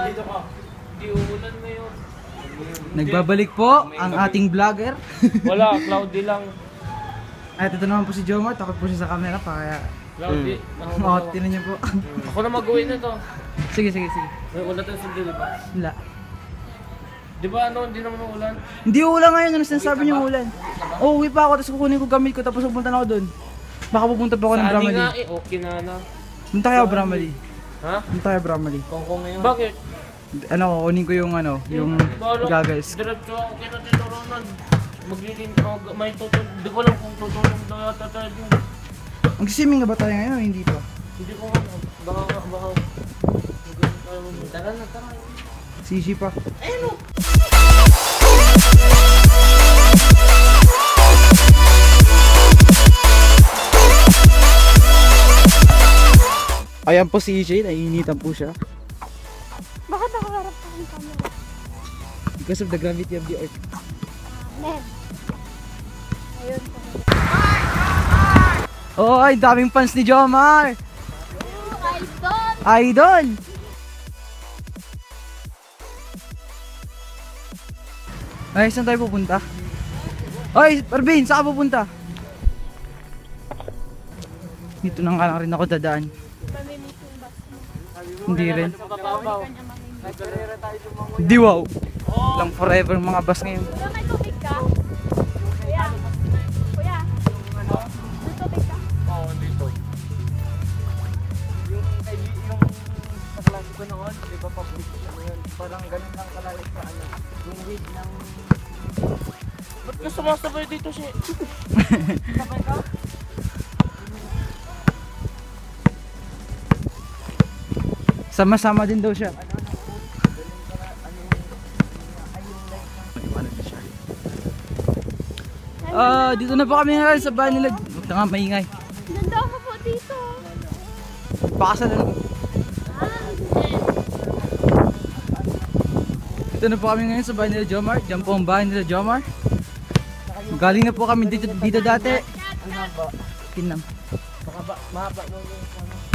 Dito ka. Di uulan ngayon. Nagbabalik po ang ating vlogger. Wala, cloudy lang. At ito naman po si Jomar, takot po siya sa camera pa kaya... Cloudy. Tinan niyo po. Ako na mag-uwi na to. Sige. Wala tayong sundo, di ba? Wala. Di ba hindi naman ulan? Hindi ulan ngayon, ano sinasabi niyo ulan? Oo, uwi pa ako, tapos kukunin ko gamit ko, tapos pupunta na ako doon. Baka pupunta pa ako ng Bramley. Nga okay na. Punta kayo Bramley. Ha? Punta kayo Bramley. Kongkong ngayon. Bakit? Kukunin ko yung yung gagas. Diretso ako kay Tito Ronald. Maglilin ako, may tutulong. Hindi ko alam kung tutulong daw yata tayo dun. Mag-swimming na ba tayo ngayon o hindi pa? Hindi ko alam. Baka. Tara na. Sisi pa. Ayun o. Ayan po si EJ, naiinitan po siya. Bakit nakaharap ka ng camera? Because of the gravity of the earth. Amen. Ayun po. Oh, ay daming fans ni Jomar! Idol! Ay, saan tayo pupunta? Ay, Parvin, saan ka pupunta? Dito na nga lang rin ako dadaan. Hindi rin. Di wow. Lang forever mga bus ngayon. Kuya, may tubig ka? Kuya. Kuya. May tubig ka? Oo, dito. Yung kaklase ko noon, di ba public yun? Parang ganun lang kalayo sa yung weight ng... Ba't ka sumasabay dito siya? Sabay ka? Sama-sama din daw siya. Dito na po kami ngayon sa bahay nila. Huwag na nga maingay. Ganda ako po dito. Pakasan na. Dito na po kami ngayon sa bahay nila Jomar. Diyan po ang bahay nila Jomar. Galing na po kami dito dati. Kinam. Mahaba mo yung ano.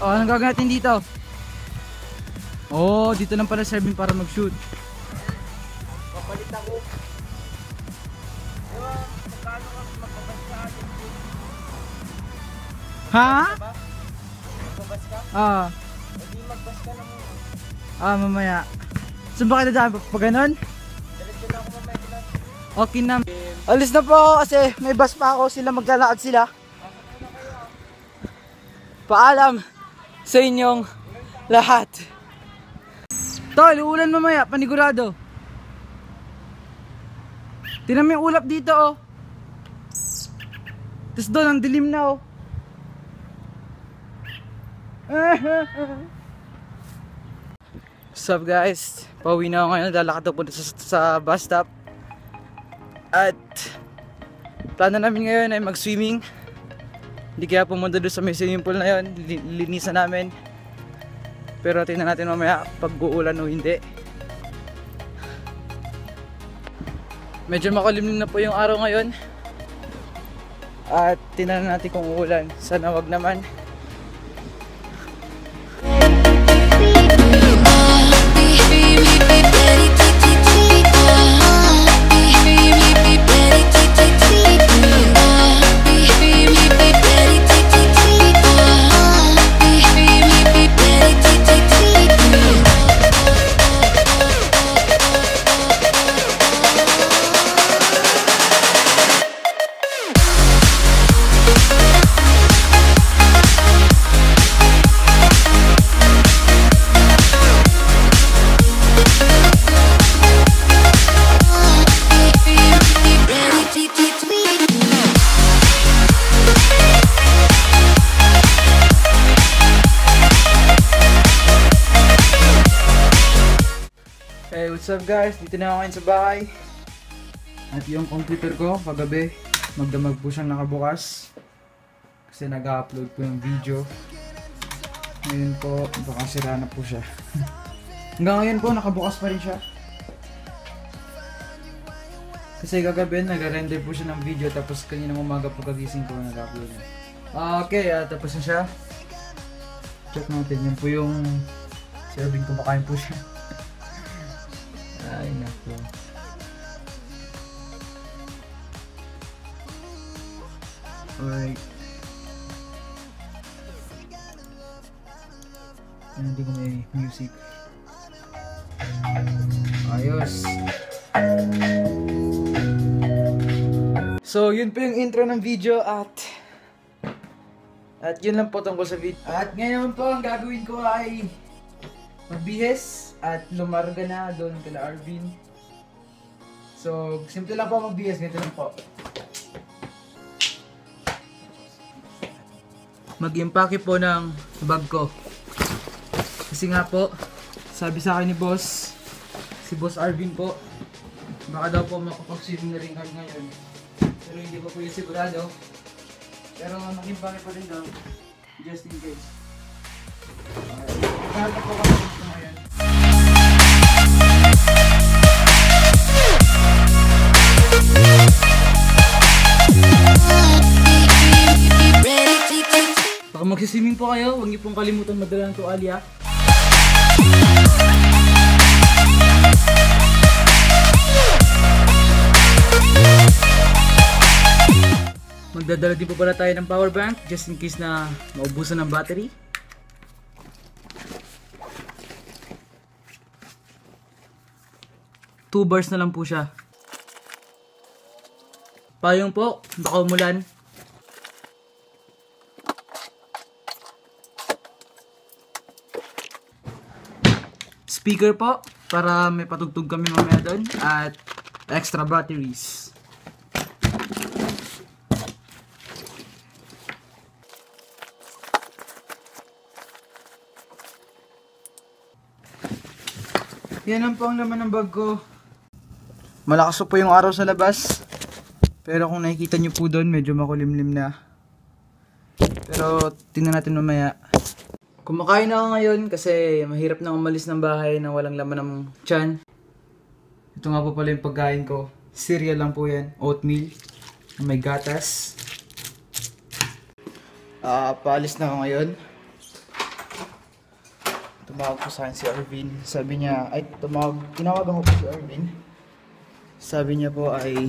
Oh, anong gagawin natin dito? Oh, dito lang pala serving para mag-shoot. Papalit ako. Ewa, magkano ka magbabas ka? Ha? Magbabas ka? Hindi magbas ka na muna. Mamaya. Saan ba kayo dadaan? Pag ganon? Diretso na ako mamaya sila. Okay na. Alis na po ako kasi may bus pa ako. Sila maglalakad sila. Paalam sa inyong lahat. Tol, uulan mamaya, panigurado. Tingnan mo yung ulap dito oh. Tapos doon, ang dilim na oh. What's up guys? Pauwi na ako ngayon, lalakad ako sa bus stop. At plano namin ngayon ay mag-swimming. Hindi kaya pumunta doon sa may swimming pool na yun, linisan namin. Pero tingnan natin mamaya pag uulan o hindi. Medyo makulimlim na po yung araw ngayon. At tingnan natin kung uulan. Sana wag naman. Hey, what's up guys? Dito na ako ngayon sa bahay. At yung computer ko, kagabi, magdamag po siyang nakabukas. Kasi nag-upload po yung video. Ngayon po, baka sira na po siya. Hanggang ngayon po, nakabukas pa rin siya. Kasi kagabi, nag-render po siya ng video. Tapos kanina umaga po kagising ko, nag-upload. Okay, tapos na siya. Check natin. Yan po yung serving, kumakain po siya. Ay, naku. Alright. Hindi ko may music. Ayos. So, yun po yung intro ng video at yun lang po tungkol sa video. At ngayon po, ang gagawin ko ay magbihis at lumarga na doon kila Arvin. So, simple lang po magbihis. Ganito lang po. Mag-impake po ng bag ko. Kasi nga po, sabi sa akin ni boss, si Boss Arvin po, baka daw po makapag-swimming na rin kami ngayon. Pero hindi ko po yung sigurado. Pero mag-impake pa rin daw, just in case. Magkakata po kami dito ngayon. Baka magsiswimming po kayo, huwag niyo pong kalimutan madala ng tuwalya. Magdadala din po pala tayo ng power bank just in case na maubusan ng battery. Two bars na lang po siya. Payong po, baka umulan. Speaker po, para may patugtog kami mamaya doon. At extra batteries. Yan lang po ang laman ng bag ko. Malakas po yung araw sa labas. Pero kung nakikita nyo po doon, medyo makulimlim na. Pero tingnan natin mamaya. Kumakain na ako ngayon kasi mahirap na umalis ng bahay na walang laman ng tiyan. Ito nga po pala yung pagkain ko. Cereal lang po yan. Oatmeal. May gatas. Paalis na ako ngayon. Tumawag po sa akin si Arvin. Sabi niya, tinawagan ko po si Arvin. Sabi niya po ay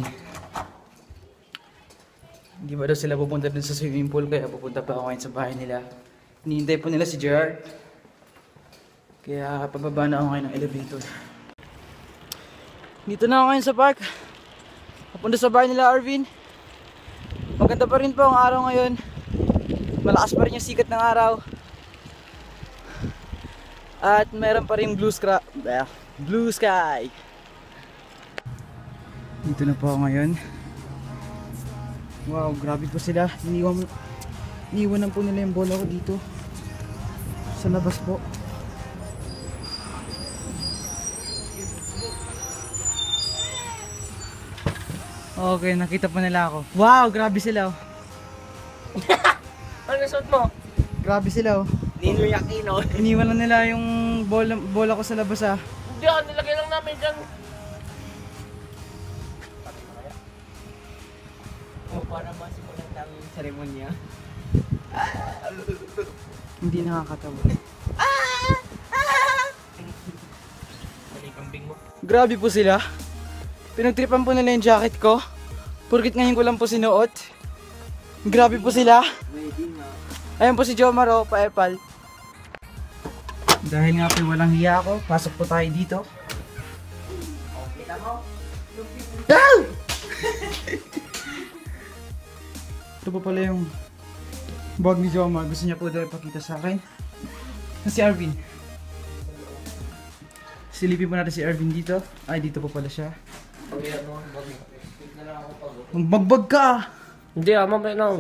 hindi ba daw sila pupunta dun sa swimming pool, kaya pupunta pa ako ngayon sa bahay nila. Hinihintay po nila si Gerard. Kaya pababa na ako ngayon ng elevator. Dito na ako ngayon sa park. Papunta sa bahay nila Arvin. Maganda pa rin po ang araw ngayon. Malakas pa rin yung sikat ng araw. At meron pa rin blue sky. Dito na po ako ngayon. Wow, grabe po sila. Iniwanan po nila yung bola ko dito. Sa labas po. Okay, nakita po nila ako. Wow, grabe sila oh. Ano suot mo? Grabe sila oh. Ninuyakino. Iniwan na nila yung bola ko sa labas ah. Hindi, nilagay lang namin dyan. Para masimulan ng seremonya. Hindi nakakatawa. Kambing mo. Grabe po sila. Pinagtripan po nila yung jacket ko. Purkit ngayon ko lang po sinuot. Grabe po sila. Ayan po si Jomar oh, pa-epal. Dahil nga po walang hiya ako, pasok po tayo dito. Ah! Ito po pala yung bag ni Jomar. Gusto niya po daw ipakita sa akin. Si Arvin. Silipin po natin si Arvin dito. Ay, dito po pala siya. Magbagbag ka! Hindi, mamaya na.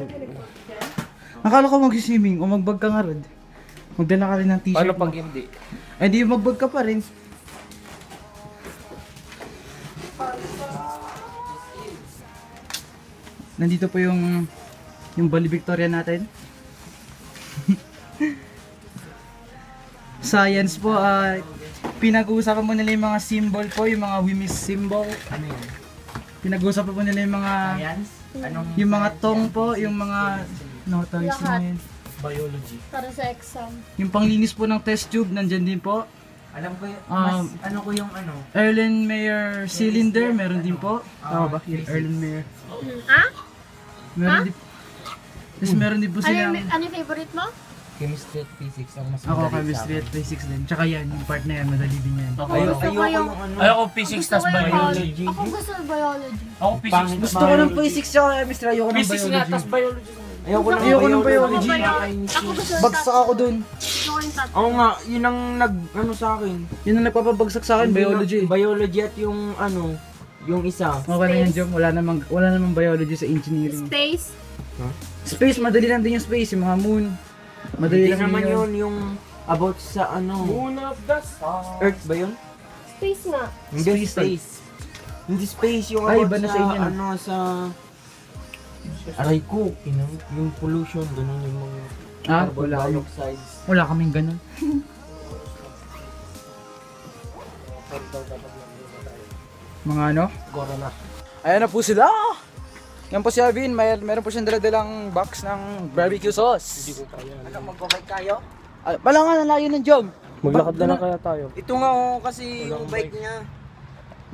Nakala ko mag-swimming o magbag ka nga rin. Magdala ka rin ng t-shirt. Paano pag hindi? Ay, di magbag ka pa rin. Nandito po yung Bali Victoria natin. Science po, pinag-uusapan po nila yung mga symbol po, yung mga women's symbol. Ano yun? Pinag-uusapan po nila yung mga Science? Anong yung mga tong po, yung mga no, tawag yun. Biology. Para sa exam. Yung panglinis po ng test tube, nandyan din po. Alam ko yung, Um, ko yung ano. Erlenmeyer cylinder, meron din po. Tama ba? Yung Erlenmeyer. Ah? Meron din. Tapos meron din po silang... Ano yung favorite mo? Chemistry at physics ang mas Ako, madali sa chemistry akin. at physics din. Tsaka yan, yung part na yan, madali din yan. Ako, Gusto ko Ayoko yung... ano. ayoko physics Gusto tas ko yung biology. Ako gusto yung biology. Ako physics. Gusto ko ng physics tsaka chemistry, ayoko ng Physics nga, tas biology. biology. Ayoko ng Ayoko ng biology. biology. Ako gusto yung Bagsak ako dun. Gusto ko yung tatlo. Oo nga, yun ang ano sa akin. Yun ang nagpapabagsak sa akin, biology. Biology at yung ano, yung isa. Okay na yan, Jom. Wala namang biology sa engineering. Space. Space, madali lang din yung space, yung mga moon. Madali Hindi lang naman yun. yun yung about sa ano. Moon of the stars. Earth ba yun? Space nga. Hindi Space. space. Hindi space yung Ay, about iba na sa sa inyo. ano sa aray ko, yung pollution, ganun yung mga Ah, carbon wala. dioxide. Wala kaming ganun. Mga ano? Corona. Ayan na po sila! Yan po si Alvin, meron po siyang daladalang box ng barbecue sauce. Hindi ko kaya. Ano, magbabike tayo? Wala nga nalayo ng Jom. Maglakad na lang kaya tayo. Ito nga oh, kasi yung bike niya.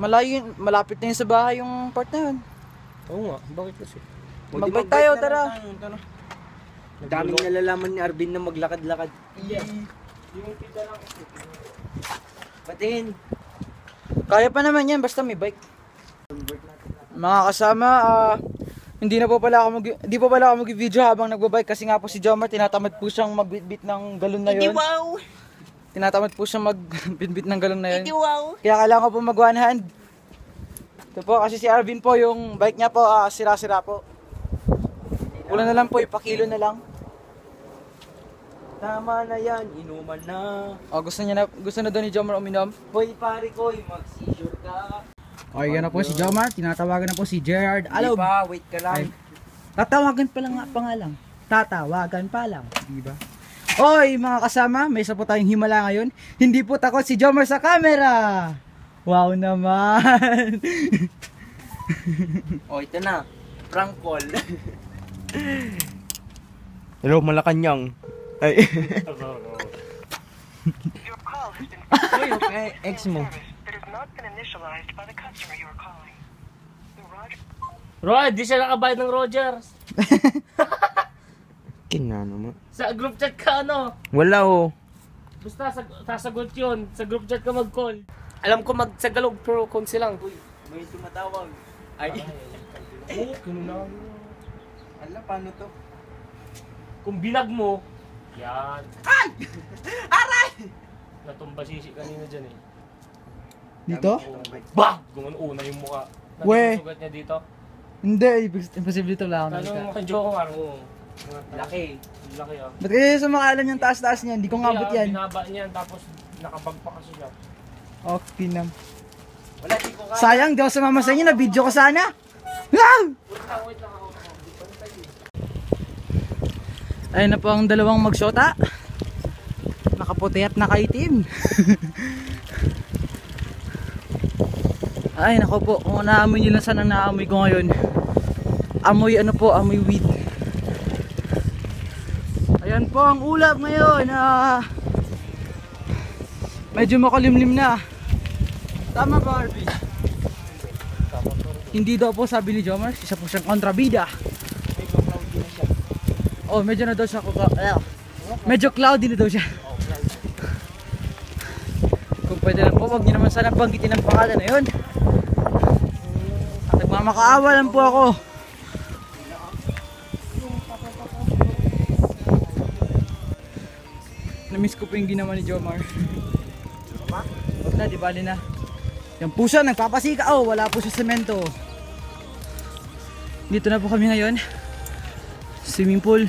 Malayo yun, malapit na yun sa bahay yung part na yun. Oo nga, bakit kasi? Magbike tayo, na lang tara. tayo, tara. Daming nalalaman ni Arvin na maglakad-lakad. Yung pita lang. Batiin. Kaya pa naman yan, basta may bike. Mga kasama, hindi pa pala ako mag-video habang nagbabike kasi nga po si Jomar tinatamad po siyang magbitbit ng galon na yun. Wow! Tinatamad po siyang magbitbit ng galon na yun. Wow! Kaya kailangan ko po mag one hand. Ito po, kasi si Arvin po, yung bike niya po, sira-sira po. Kulang na lang po, ipakilo na lang. Tama na yan, inuman na. Gusto na daw ni Jomar uminom. Hoy pare ko, mag-seizure ka. O, yan na po si Jomar, tinatawagan na po si Gerard. Hindi Alog! pa, wait ka lang. Tatawagan pa lang nga pa nga lang. Tatawagan pa lang, di ba? Oy, mga kasama, may isa po tayong himala ngayon. Hindi po takot si Jomar sa camera. Wow naman. Ito na. Prank call. Hello, Malacanang. Ay. Oy, okay, ex mo. that has not been initialized by the customer you are calling. Roger. Rod, di siya nakabayad ng Rogers. Kina naman. Sa group chat ka ano? Wala oh. Basta sasagot yun. Sa group chat ka mag-call. Alam ko magsagalog pero konsi lang. May tumatawag. Ay. Oo, kinunahan mo. Ala, paano to? Kung binag mo, yan. Ay! Aray! Natumba sisi kanina dyan eh. Dito? Bah! Gumano una yung mukha. We. Sugat niya dito. Hindi, imposible ito lang. Tanong mo kay Joko nga mo. Laki. Laki ah. Ba't kayo sumakalan yung taas-taas niyan? Hindi ko ngabot Kaya, yan. Binaba niyan tapos nakabag pa kasi siya. Okay na. Wala, di ko kaya. Sayang, di ako sumama sa inyo. Na-video ko sana. Wow! Wait lang ako. Ayun na po ang dalawang magsyota. Nakaputi at nakaitim. Ay, nako po. Kung naamoy nyo lang saan ang naamoy ko ngayon. Amoy ano po, amoy weed. Ayan po ang ulap ngayon. Medyo makulimlim na. Tama ba, Harvey? Hindi daw po, sabi ni Jomar. Isa po siyang kontrabida. Oh, medyo na daw siya medyo cloudy na daw siya. Kung pwede lang po, wag niyo naman sana banggitin ang pangalan na yun. Nagmamakaawa lang po ako. Namiss ko po yung ginawa ni Jomar. Wag na, di bali na. Yung puso, nagpapasika. Oh, wala po sa semento. Dito na po kami ngayon. Swimming pool.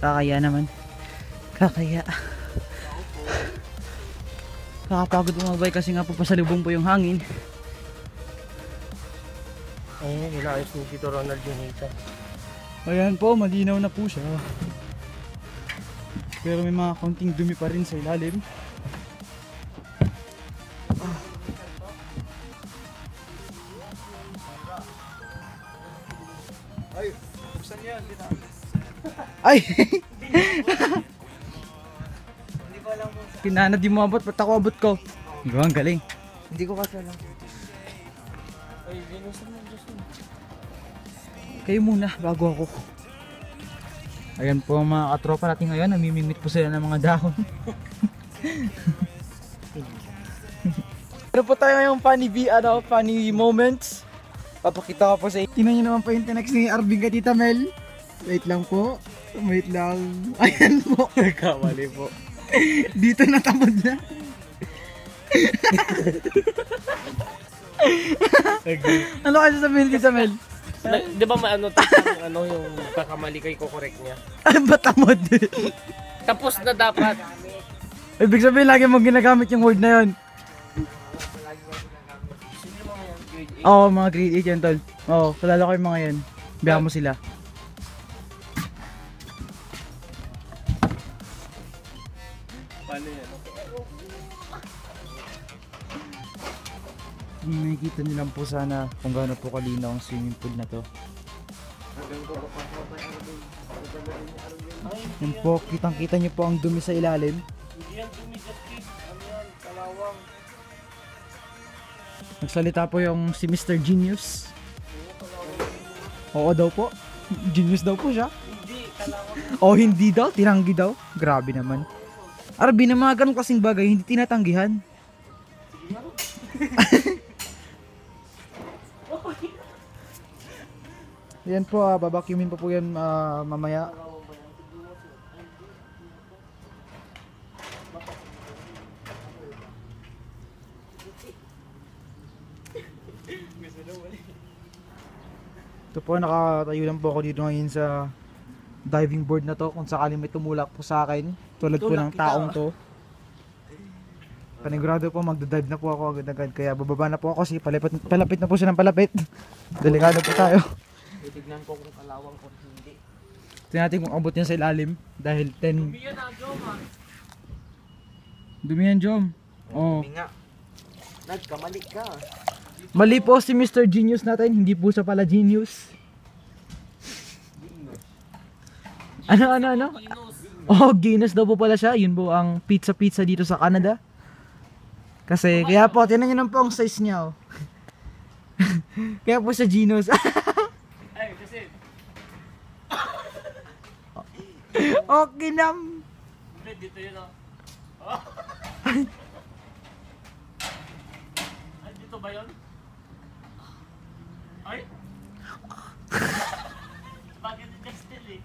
Kakaya naman. Kakaya. Kakapagod umabay kasi nga po pasalubong po yung hangin. Ayun, nilayos ni Tito Ronald yung hita. Ayan po, malinaw na po siya. Pero may mga konting dumi pa rin sa ilalim. Ay! Kinana di mo abot, ba't ako abot ko? Diba, ang galing. Hindi ko kasi alam. Ay, ginusto mo, Justin. Kayo muna, bago ako. Ayan po ang mga katropa natin ngayon, namimingwit po sila ng mga dahon. Ano po tayo ngayong funny moments. Papakita ko po sa inyo. Tingnan nyo naman po yung tinext ni Arvin kay Tita Mel. Wait lang po. Wait lang. Ayan po. Nagkamali po. Dito natamad na. Ano kasi sabihin ni Tita Mel? Di ba may ano yung kakamali kay correct niya? Ano ba tamad? Tapos na dapat. Ibig sabihin lagi mong ginagamit yung word na yun. Oo, mga grade 8 yan tol. Oo, kalala ko yung mga yan. Biyahan mo sila. Paano yan? Nakikita niyo lang po sana kung gaano po kalinaw ang swimming pool na to. Yan po, kitang-kita niyo po ang dumi sa ilalim. Hindi yan Justin. Ano yan? Kalawang. Nagsalita po yung si Mr. Genius. Oo daw po. Genius daw po siya. Hindi, kalawang. O hindi daw, tinanggi daw. Grabe naman. Arbi na mga ganun kasing bagay, hindi tinatanggihan. Yan po, babacuumin pa po yan mamaya. Ito po, nakatayo lang po ako dito ngayon sa diving board na to. Kung sakaling may tumulak po sa akin, tulad po ng taong to. Panigurado po, magdadive na po ako agad-agad. Kaya bababa na po ako kasi palapit na po siya ng palapit. Delikado po tayo. Titignan ko kung kalawang o hindi. Tingnan natin kung abot yan sa ilalim. Dahil 10... Dumi yan na, Jom ah. Dumi yan, Jom. Oo. Nga. Nagkamali ka. Mali po si Mr. Genius natin. Hindi po siya pala genius. Ano? Oh, Guinness daw po pala siya. Yun po ang pizza dito sa Canada. Kasi, kaya po, tinan nyo naman po ang size niya, oh. Kaya po siya genius. Ay, kasi. Okay nam. Hindi, dito yun ah. Ay, dito ba yun? Ay? Bakit yung Justin eh?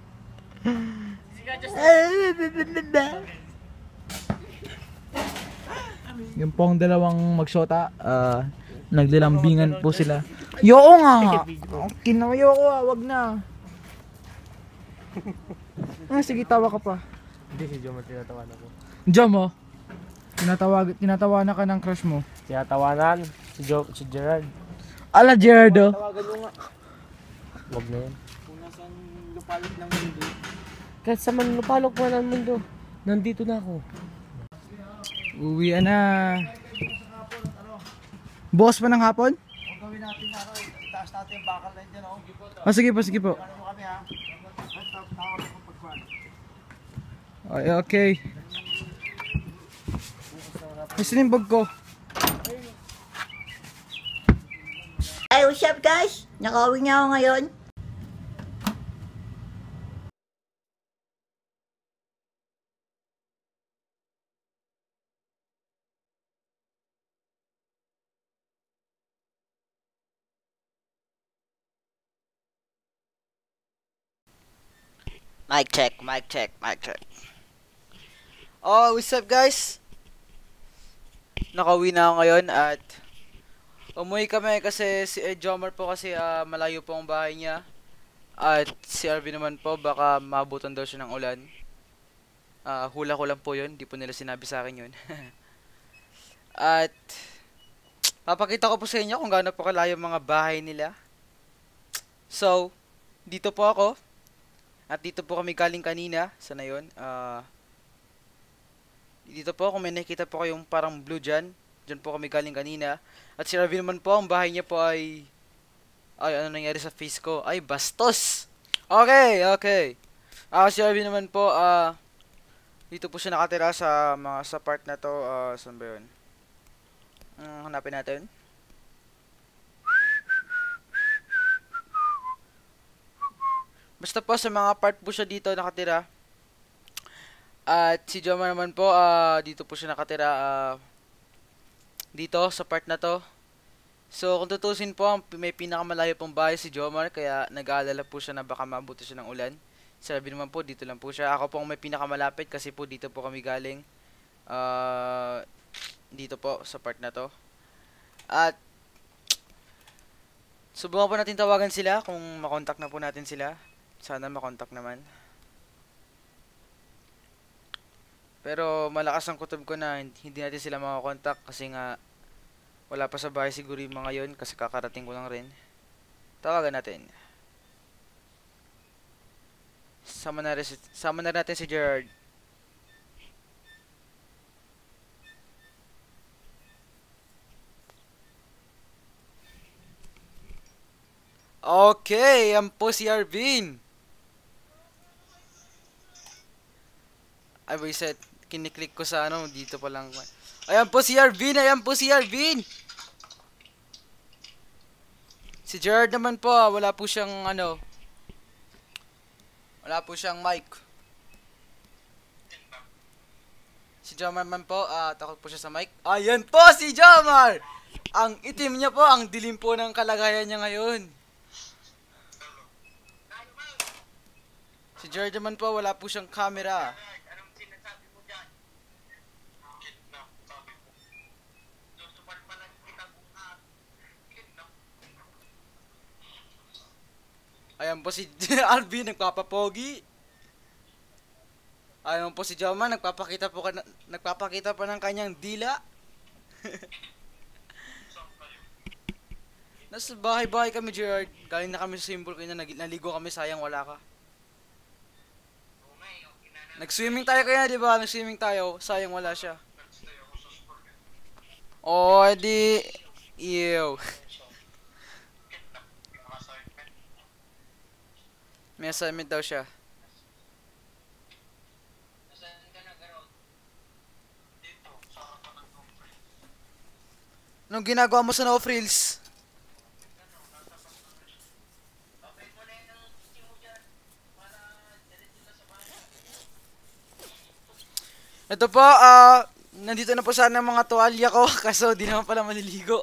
Sige, Justin. Yung pong dalawang magsyota, naglalambingan po sila. Yoo nga! Kinayo ko, wag na. Sige, tawa ka pa. Hindi, si Jom ang tinatawanan ko. Jom, oh. Tinatawanan ka ng crush mo. Tinatawanan? Si Gerard. Ala, Gerardo. Wag na yan. Kung nasaan lupalot ng mundo. Kahit sa manlupalok mo ng mundo, nandito na ako. Uwi na. Boss pa ng hapon? Kung gawin natin na itaas natin yung bakal na yun dyan, Ah, sige po. Ano mo kami ha? Tawag ako pagkuhan. Ay, okay. Gusto yung bag ko. Hey, what's up guys? Nakauwi niya ako ngayon. Mic check. Oh, what's up guys? Nakauwi na ako ngayon at umuwi kami kasi si Jomar po kasi malayo po ang bahay niya. At si Arvin naman po baka mabutan daw siya ng ulan. Hula ko lang po yun, di po nila sinabi sa akin yun. At papakita ko po sa inyo kung gaano po kalayo ang mga bahay nila. So, dito po ako. At dito po kami galing kanina. Sana yun. Dito po kung may nakikita po kayong parang blue dyan. Dyan po kami galing kanina. At si Ravi naman po, ang bahay niya po ay ano nangyari sa face ko? Ay, bastos! Okay. Si Arvin naman po, dito po siya nakatira sa sa part na to. Saan ba yun? Hanapin natin. Basta po sa mga part po siya dito nakatira. At si Jomar naman po, dito po siya nakatira dito sa part na to. So kung tutusin po, may pinakamalayo pong bahay si Jomar, kaya nag-aalala po siya na baka mabuti siya ng ulan. Sabi naman po, dito lang po siya. Ako po ang may pinakamalapit kasi po dito po kami galing. Dito po sa part na to. At subukan po natin tawagan sila kung makontak na po natin sila. Sana makontak naman. Pero malakas ang kutob ko na hindi natin sila makakontak kasi nga wala pa sa bahay siguro yung mga yun kasi kakarating ko lang rin. Tawagan natin. Sama na natin si Gerard. Okay, yan po si Arvin. Ay, reset. Kiniklik ko sa ano, dito pa lang. Ayan po si Arvin, ayan po si Arvin. Si Gerard naman po, wala po siyang ano. Wala po siyang mic. Si Jomar man po, takot po siya sa mic. Ayan po si Jomar! Ang itim niya po, ang dilim po ng kalagayan niya ngayon. Si Gerard naman po, wala po siyang camera. Ayan po si Alvin, nagpapapogi. Ayan po si Jomar, nagpapakita pa ng kanyang dila. Nasa bahay-bahay kami, Gerard. Galing na kami sa symbol kaya naligo kami, sayang wala ka. Nag-swimming tayo kaya, di ba? Nag-swimming tayo, sayang wala siya. Oh, di... Ew. May assignment daw siya. Anong ginagawa mo sa no frills? Ito po, nandito na po sana mga tuwalya ko kaso di naman pala maliligo.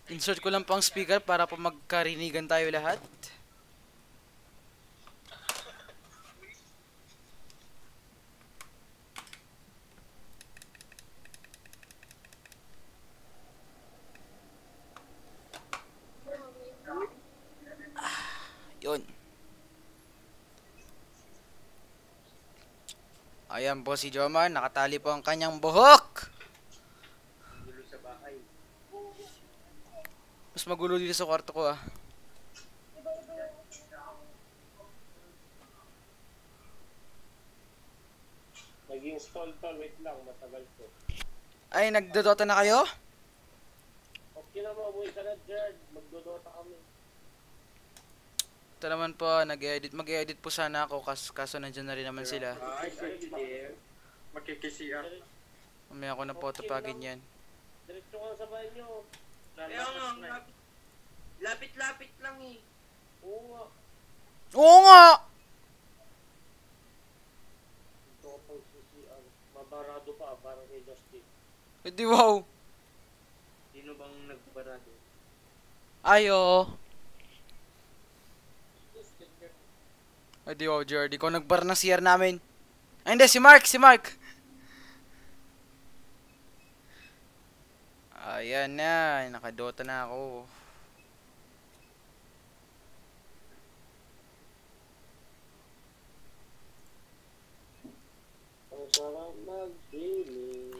Insert ko lang po ang speaker para po magkarinigan tayo lahat. Yun. Ayan po si Jomar, nakatali po ang kanyang buhok. Mas magulo dito sa kwarto ko Nag-install to, wait lang, matagal to. Ay, nagdodota na kayo? Okay na mo, uwi ka na dyan, magdodota kami. Ito naman po, mag-edit po sana ako kaso nandiyan na rin naman sila. Ay, sige. Makikisiya. Mamaya ako na photopagin yan. Diretso ka sa bahay nyo. Kaya nga, lapit-lapit lang eh. Oo nga. Oo nga! Ito ka pang CCR. Mabarado pa, parang kay Justin. Hindi wow. Sino bang nagbarado? Ayo. Hindi wow, Jared. Ikaw nagbar ng CR namin. Ay, hindi. Si Mark. Ayan na. Nakadota na ako. Ang sarap mag-gaming.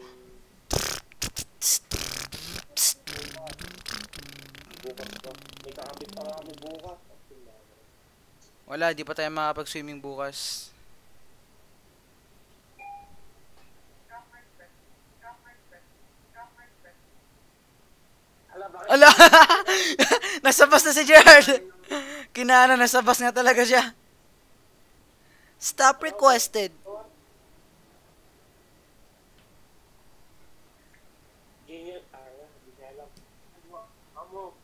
Bukas pa. May kakabit pa kami bukas. Wala, di pa tayo makapag-swimming bukas. Ala! Nasabas na si Gerard! Kinana, nasabas nga talaga siya. Stop requested. Ganyan, hindi niya alam. Amo.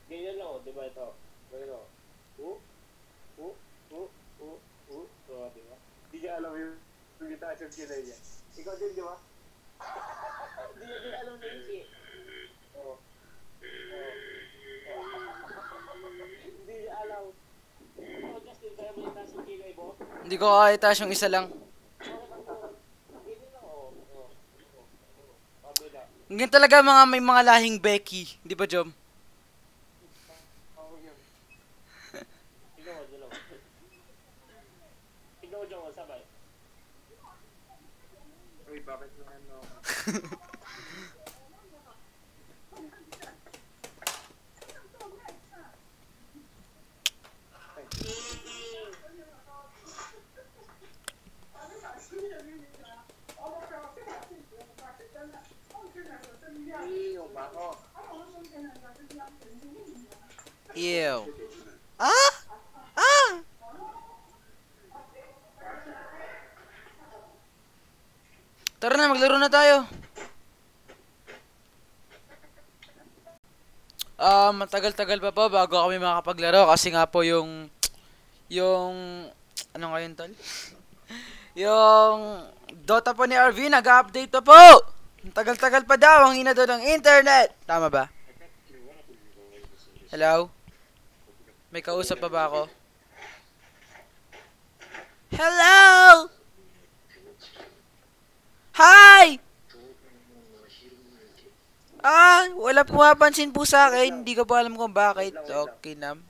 Ganyan lang, di ba ito? Ganyan lang. Di ba? Hindi niya alam yung gitaas yung kinay niya. Ikaw din, di ba? Hindi niya alam na yung kinay. Hindi niya alam. Ikaw, Justin, kaya mo itaas yung kinay mo? Hindi ko kaya itaas yung isa lang. Ganyan talaga mga may mga lahing Becky. Di ba, Jom? Sabay. Uy, bakit mo ano? Ew. Ah! Ah! Tara na, maglaro na tayo. Matagal-tagal pa po bago kami makapaglaro kasi nga po yung ano ngayon tol? Yung Dota po ni RV nag-update pa po. Tagal-tagal pa daw ang hina daw ng internet. Tama ba? Hello? May kausap pa ba ako? Hello! Hi! Wala pumapansin po sa akin. Hindi ko pa alam kung bakit. Okay, nam.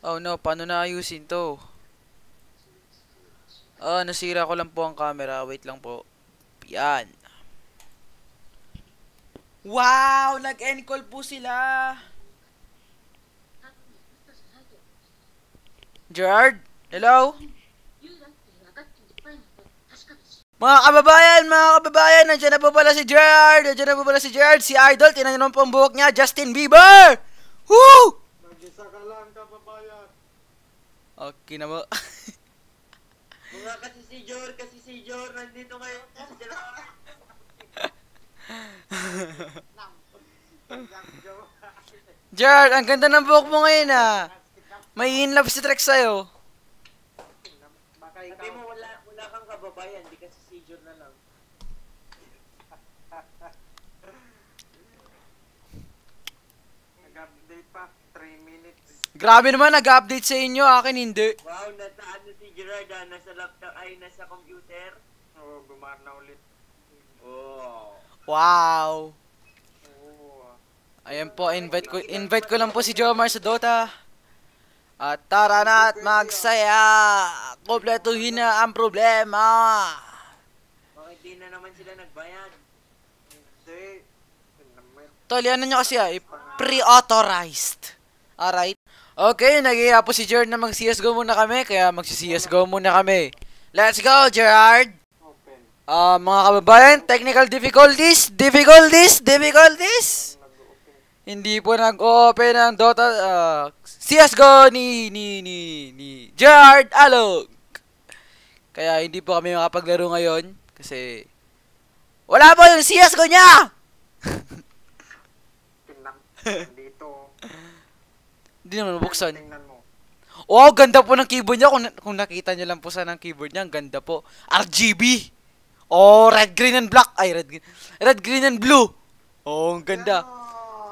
Oh no, paano naayusin to? Nasira ko lang po ang camera. Wait lang po. Yan. Wow! Nag-end call po sila. Gerard? Hello? Mga kababayan, nandiyan na po pala si Gerard. Si Idol, tinan nyo naman po ang buhok niya, Justin Bieber! Woo! Mag-isa ka lang, kababayan. Okay na mo. Mga kasi si Jor, nandito ngayon. Gerard, ang ganda ng buhok mo ngayon ah. May in love si Trex sa'yo. Sabi mo, wala kang kababayan, di kasi si Jor na lang. Nag-update pa, 3 minutes. Grabe naman, nag-update sa inyo. Akin hindi. Wow, nasa ano si Gerard nasa laptop, ay nasa computer. Oo, gumana ulit. Oo. Wow. Ayan po, invite ko lang po si Jomar sa Dota. At tara na at magsaya. Kompletuhin na ang problema. Bakit di na naman sila nagbayad? Hindi. Tol, ano nyo kasi pre-authorized. Alright? Okay, nag-iaya po si Gerard na mag-CSGO muna kami. Kaya mag-CSGO muna kami. Let's go, Gerard! Open. Mga kababayan, technical difficulties. Hindi po nag-open ang Dota, CSGO ni Gerard Alog. Kaya hindi po kami makapaglaro ngayon kasi wala po yung CSGO niya. Dito. Hindi naman mabuksan. Tingnan mo. Oh, ganda po ng keyboard niya. Kung nakita niyo lang po sa ng keyboard niya, ang ganda po. RGB. Oh, red, green, and black. Ay, red, green, and blue. Oh, ang ganda.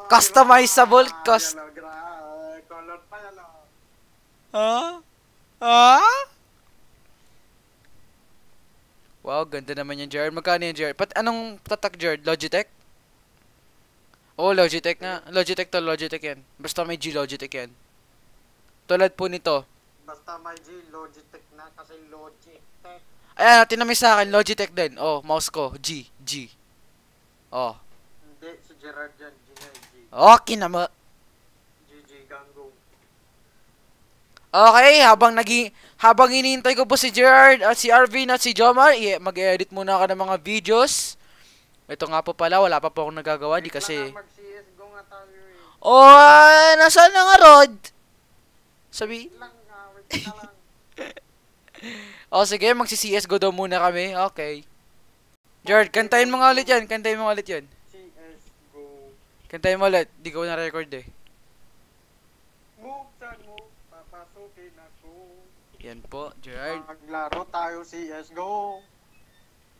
Customizable. Color pa yan. Wow, ganda naman yung Gerard. Magkano yung Gerard? Anong tatak Gerard? Logitech? Oh, Logitech nga. Logitech yan. Basta may G Logitech yan. Tulad po nito. Basta may G, Logitech na kasi Logitech. Ayan, tinamis sa akin. Logitech din. Oh, mouse ko. G. Oh. Hindi, si Gerard yan. G na G. Okay na mo. GG Gango. Okay, habang hinihintay ko po si Gerard at si Arvin at si Jomar, mag-edit muna ako ng mga videos. Ito nga po pala, wala pa po akong nagagawa, di kasi... Mag-CSGO nga tayo eh. Oh, nasaan na nga, Rod? Sabi? Wait ka lang. Oh, sige, magsi-CSGO daw muna kami. Okay. Jared, kantahin mo nga ulit yan. Kantahin mo nga ulit yan. CSGO. Kantahin mo ulit. Di ko na-record eh. Move saan mo, papasukin ako. Yan po, Jared. Maglaro tayo CSGO.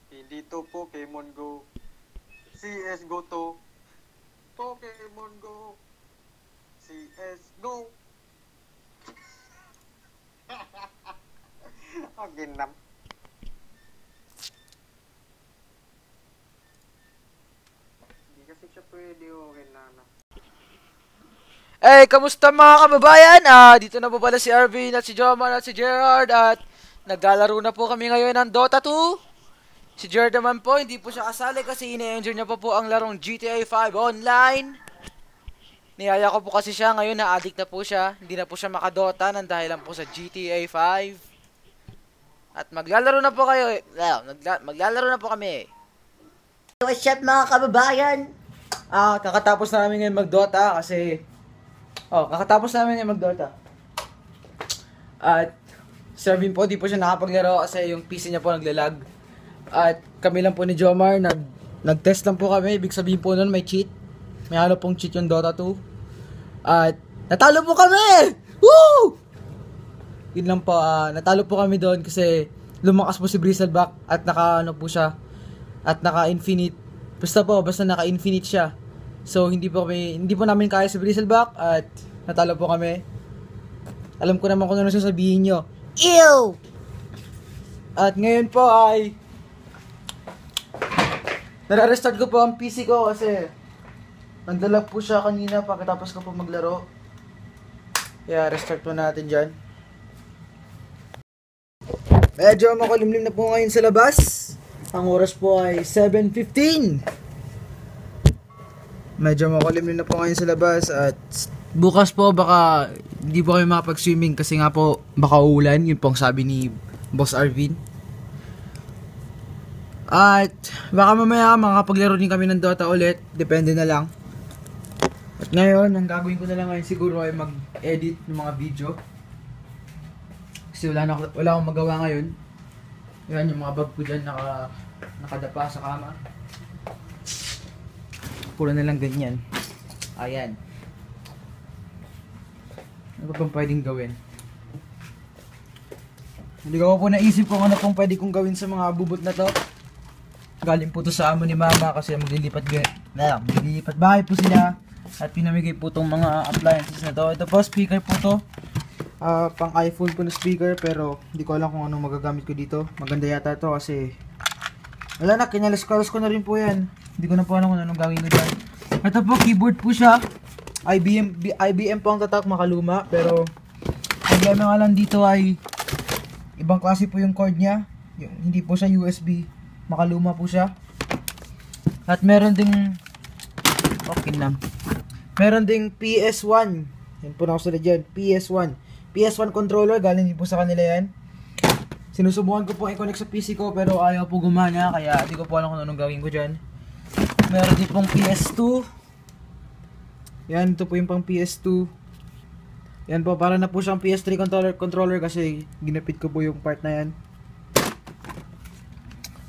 Hindi to Pokemon Go. CSGO to. Pokemon Go. CSGO. Again na. Hindi kasi siya pwede okay na. Kamusta mga kababayan? Dito na po pala si Arvin at si Jomar at si Gerard at naglalaro na po kami ngayon ng Dota 2. Si Gerard naman po, hindi po siya kasali kasi ine-enjoy niya po ang larong GTA 5 online. Niyaya ko po kasi siya ngayon na addict na po siya. Hindi na po siya makadota nang dahil lang po sa GTA 5. At maglalaro na po kayo. Maglalaro na po kami. What's up mga kababayan? Kakatapos na namin ngayon mag-Dota kasi... kakatapos namin ngayon mag-Dota. At si Arvin po, di po siya nakapaglaro kasi yung PC niya po naglalag. At kami lang po ni Jomar, nag-test lang po kami. Ibig sabihin po nun may cheat. May halo pong cheat yung Dota 2. At natalo po kami! Woo! Yun lang po, natalo po kami doon kasi lumakas po si Bristleback at naka-ano po siya. At naka-infinite. Basta naka-infinite siya. So hindi po namin kaya si Bristleback at natalo po kami. Alam ko naman kung ano sasabihin nyo. Ew! At ngayon po ay nare-restart ko po ang PC ko kasi nagdalag po siya kanina pagkatapos ko po maglaro. Kaya restart po natin dyan. Medyo makulimlim na po ngayon sa labas. Ang oras po ay 7:15. Medyo makulimlim na po ngayon sa labas at bukas po baka hindi po kami makapag-swimming kasi nga po baka uulan. Yun po ang sabi ni Boss Arvin. At baka mamaya makapaglaro din kami ng Dota ulit. Depende na lang. At ngayon, ang gagawin ko na lang ngayon siguro ay mag-edit ng mga video. Kasi wala akong magawa ngayon. Yan yung mga bag ko dyan nakadapa sa kama. Puro na lang ganyan. Ayan. Ano ba bang pwedeng gawin? Hindi ko po naisip kung ano pong pwede kong gawin sa mga bubot na to. Galing po to sa amo ni mama kasi maglilipat bahay po sila. At pinamigay po tong mga appliances na to. Ito po, speaker po to. Pang iPhone po na speaker pero hindi ko alam kung anong magagamit ko dito. Maganda yata to kasi wala na, kinalas-kalas ko na rin po yan. Hindi ko na po alam kung anong gawin ko dyan. Ito po, keyboard po siya. IBM po ang tatak, makaluma. Pero problema nga lang dito ay ibang klase po yung cord nya. Hindi po siya USB. Makaluma po siya. At meron ding meron ding PS1. Yan po nakasunod dyan. PS1 controller. Galing din po sa kanila yan. Sinusubukan ko po i-connect sa PC ko pero ayaw po gumana. Kaya hindi ko po alam kung anong gawin ko dyan. Meron din pong PS2. Yan, ito po yung pang PS2. Yan po, para na po siyang PS3 controller kasi ginapit ko po yung part na yan.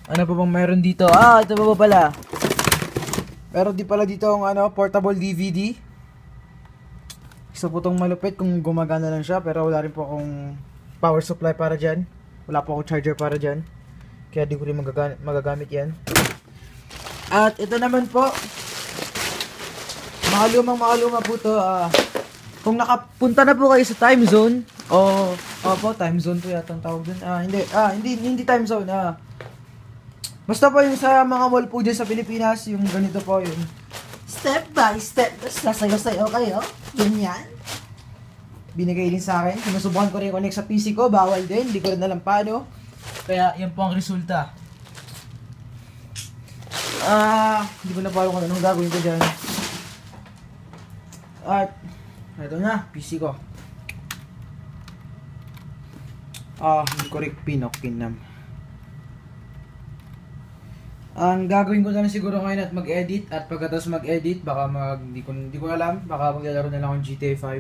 Ano pa bang meron dito? Ito pa pala. Meron din pala dito ang portable DVD. Isa po itong malupit kung gumagana lang siya pero wala rin po akong power supply para dyan. Wala po akong charger para dyan. Kaya di ko rin magagamit yan. At ito naman po. Makaluma po to. Kung nakapunta na po kayo sa time zone. Opo, time zone po yata ang tawag dun. Hindi time zone. Basta po yung sa mga mall po dyan sa Pilipinas, yung ganito po yun. Step by step, sasayo-sayo kayo. Ganyan. Binigay din sa akin. Sinusubukan ko rin connect sa PC ko, bawal din. Hindi ko rin alam paano. Kaya yan po ang resulta. Hindi ko na pa alam kung anong gagawin ko dyan. At ito na, PC ko. Hindi ko rin pinokin naman. Ang gagawin ko na lang siguro ngayon at mag-edit at pagkatapos mag-edit baka hindi ko alam, baka maglalaro na lang akong GTA 5.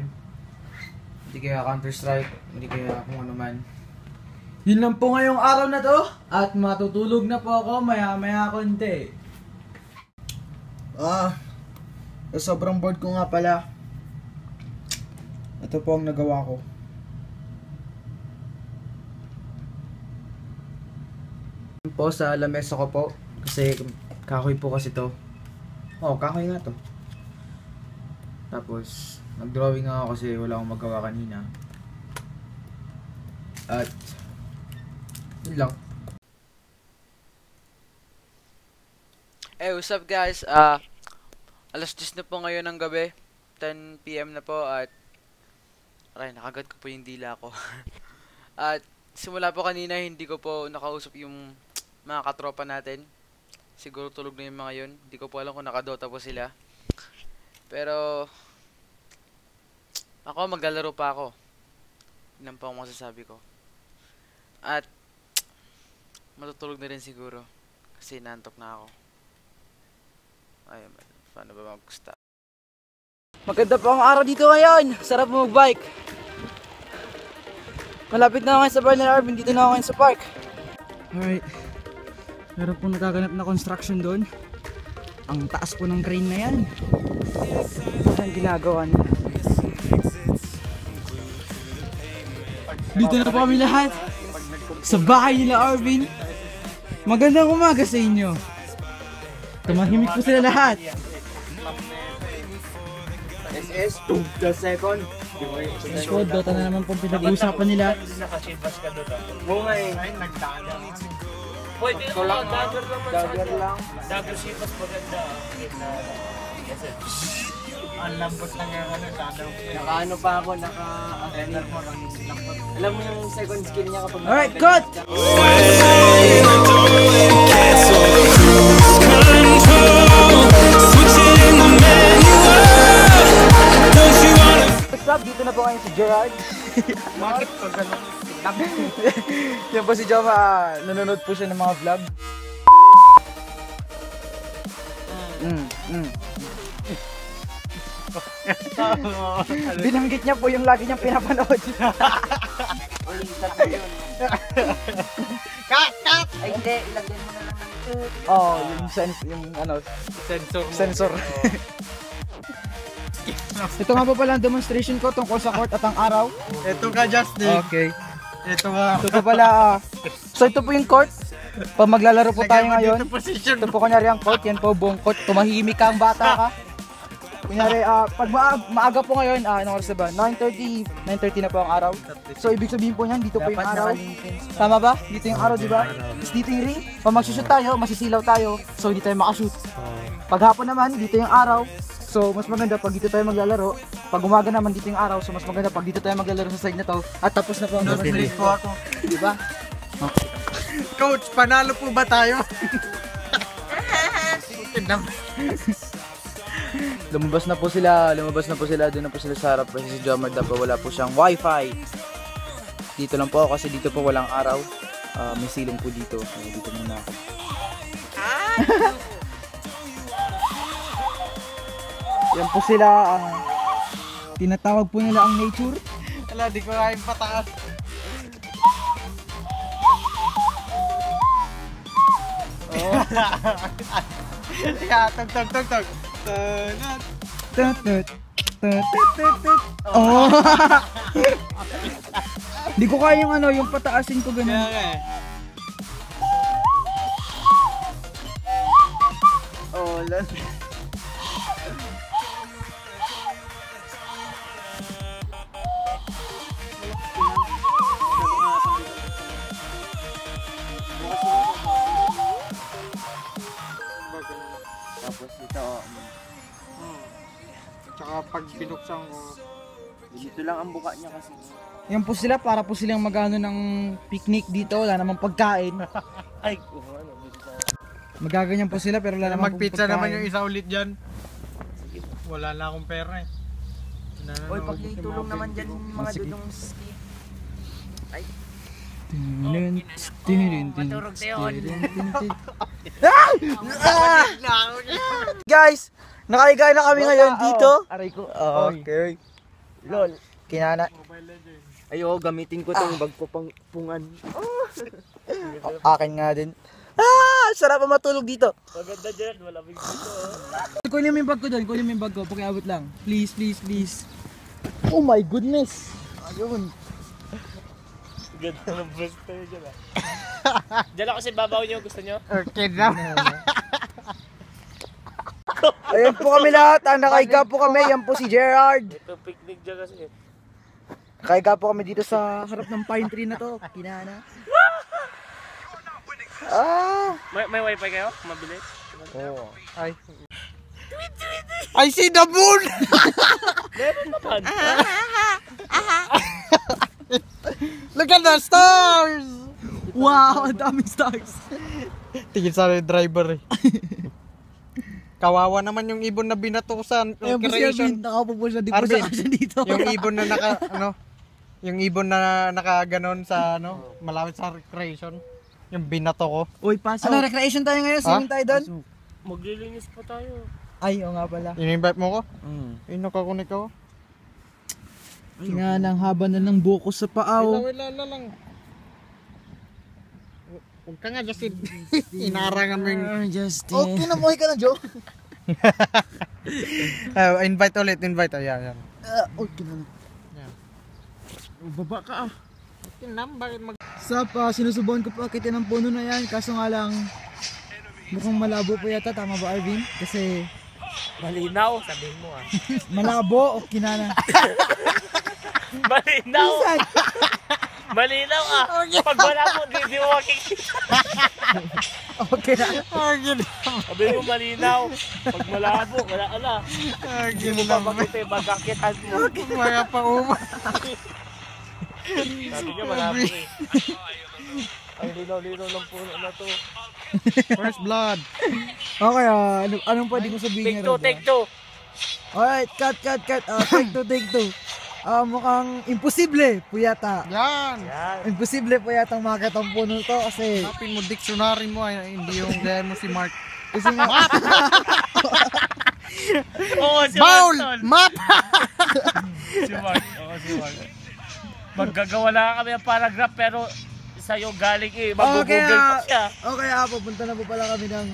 Hindi kaya Counter Strike, hindi kaya kung ano man. Yun lang po ngayong araw na to at matutulog na po ako maya konti. Sobrang bored ko nga pala. Ito po ang nagawa ko. Po sa lamesa ko po kasi kahoy po kasi to. Kahoy nga to. Tapos nag-drawing nga ako kasi wala akong magawa kanina. At yun lang. What's up guys? Alas 10 na po ngayon ng gabi. 10 PM na po at nakagat ko po yung dila ko. At simula po kanina hindi ko po nakausap yung mga katropa natin. Siguro tulog na yung mga yun. Hindi ko po alam kung nakadota po sila. Pero ako maglalaro pa ako. Yun po ang masasabi ko. At matutulog na rin siguro kasi nantok na ako. Ayun, paano ba mag-stop? Maganda po ang araw dito ngayon. Sarap mo mag-bike. Malapit na ako ngayon sa bar na Arvin. Dito na ako ngayon sa park. Alright. Meron po nagaganap na construction doon. Ang taas po ng crane na yan. Ang ginagawa nila. Dito na po kami lahat. Sa bahay nila Arvin. Magandang umaga sa inyo. Tumahimik po sila lahat. SS, 2 second. Squad, Dota na naman po pinag-uusapan nila. Nakachibas ka doon. Oo nga eh. Ay, nagdaan. Pwede ko lang, dagger lang. Dagger shipas maganda. Ang lambot na nga naka-ano pa ako, naka-render mo ng lambot. Alam mo yung second skill niya kapag... Alright, cut! Stop, dito na po kayo si Gerard. Bakit ko gano'n? Yan po si Joma, nanonood po siya ng mga vlog. Binanggit niya po yung lagi niyang pinapanood. Cut! Ay hindi, ilagay mo na lang ng Yung sensor. Ito nga po pala ang demonstration ko tungkol sa court at ang araw. Ito ka, Justin. Okay. Ito ka. Ito po pala. So ito po yung court. Pag maglalaro po tayo ngayon. Ito po kunyari ang court. Yan po buong court. Tumahimik ka ang bata ka. Kunyari, pag maaga po ngayon, anong oras na ba? 9:30 na po ang araw. So ibig sabihin po niyan, dito po yung araw. Tama ba? Dito yung araw, di ba? Tapos dito yung ring. Pag magsushoot tayo, masisilaw tayo. So hindi tayo makashoot. Pag hapon naman, dito yung araw. So mas maganda pag dito tayo maglalaro. Pag umaga naman dito yung araw. So mas maganda pag dito tayo maglalaro sa side na to. At tapos na po ang demonstration po ako. Di ba? Coach, panalo po ba tayo? Lumabas na po sila, doon na po sila sa harap kasi si Jomar daw wala po siyang wifi. Dito lang po ako kasi dito po walang araw. May silong po dito. Dito muna ako. Yan po sila, tinatawag po nila ang nature. Wala, di ko kayang pataas. Kaya, tug. Oh. Di ko kaya yung pataasin ko ganun. Oh, last. Tapos ito, Tsaka pag binuksan ko, Dito lang ang buka niya kasi. yan po sila, para po silang magano ng picnic dito, wala namang pagkain. ay, Magaganyan po sila pero wala namang magpizza pagkain. naman yung isa ulit dyan. Wala na akong pera eh. Oy, pag tulong naman dyan mga dudong ski. Ay. Guys, nakahiga na kami ngayon dito. Aray ko. Okay. Lol, kinana. Ayo, gamitin ko tong bag ko pang pungan. Akin nga din. Sarap ang matulog dito. Maganda dyan, malamig dito. Kunin mo yung bag ko doon, kunin mo yung bag ko. Pakiabot lang. Please, please, please. Oh my goodness. Ayun. Ganda ng booster dyan ah. Dyan ako si babaw nyo, gusto nyo? Okay na. Ayan po kami lahat. Nakahiga po kami. Yan po si Gerard. Ito picnic dyan kasi. Nakahiga po kami dito sa harap ng pine tree na to. Kinana. May wifi kayo? Mabili? Oo. I see the moon! Meron naman. Look at the stars! Wow, ang daming stars. Tingin sa driver eh. Kawawa naman yung ibon na binatusan. Ayan po si Arvin. Nakaupo po siya. Di po Arvin, siya dito. yung ibon na yung ibon na nakaganon sa malapit sa recreation. Yung binato ko. Uy, pasok. Ano, recreation tayo ngayon? Swimming tayo doon? Maglilinis pa tayo. Ay, oo nga pala. In-invite mo ko? Nakakunik ako. Kinana, ang haba na ng buko sa paaw. Wala lang. Huwag ka nga, Justin. Inarangan mo yung... Justin. Okay na, muhay ka na, Joe. Invite ulit, invite. Ayan. Okay na. Baba ka ah. Bakit Sinusubukan ko pa akitin ang puno na yan. Kaso nga lang, mukhang malabo po yata. Tama ba, Arvin? Kasi... Malinaw, sabihin mo ah. Malabo o kinana? Malinaw! Malinaw ah! Pag wala mo, di mo makikita. Okay na. Sabihin mo malinaw. Pag malabo, wala ala. Hindi mo pa makita yung magakitan mo. Mga pa-uma. Sabi niya malabo eh. Ang linaw-linaw ng puno na to. First blood. Okay, anong pwede ko sabihin niya? Take two. Alright, cut. Take two. Mukhang imposible po yata. Yan. Imposible po yata makakita ang puno to kasi... Hanapin mo dictionary mo, hindi yung gaya mo si Mark. Kasi nga... Oo, si Baul! Mark. Map! Si Mark. Oo, si Mark. Maggagawa lang kami ng paragraph pero sa'yo galing eh. Mag-google pa siya. Okay, pupunta na po pala kami ng...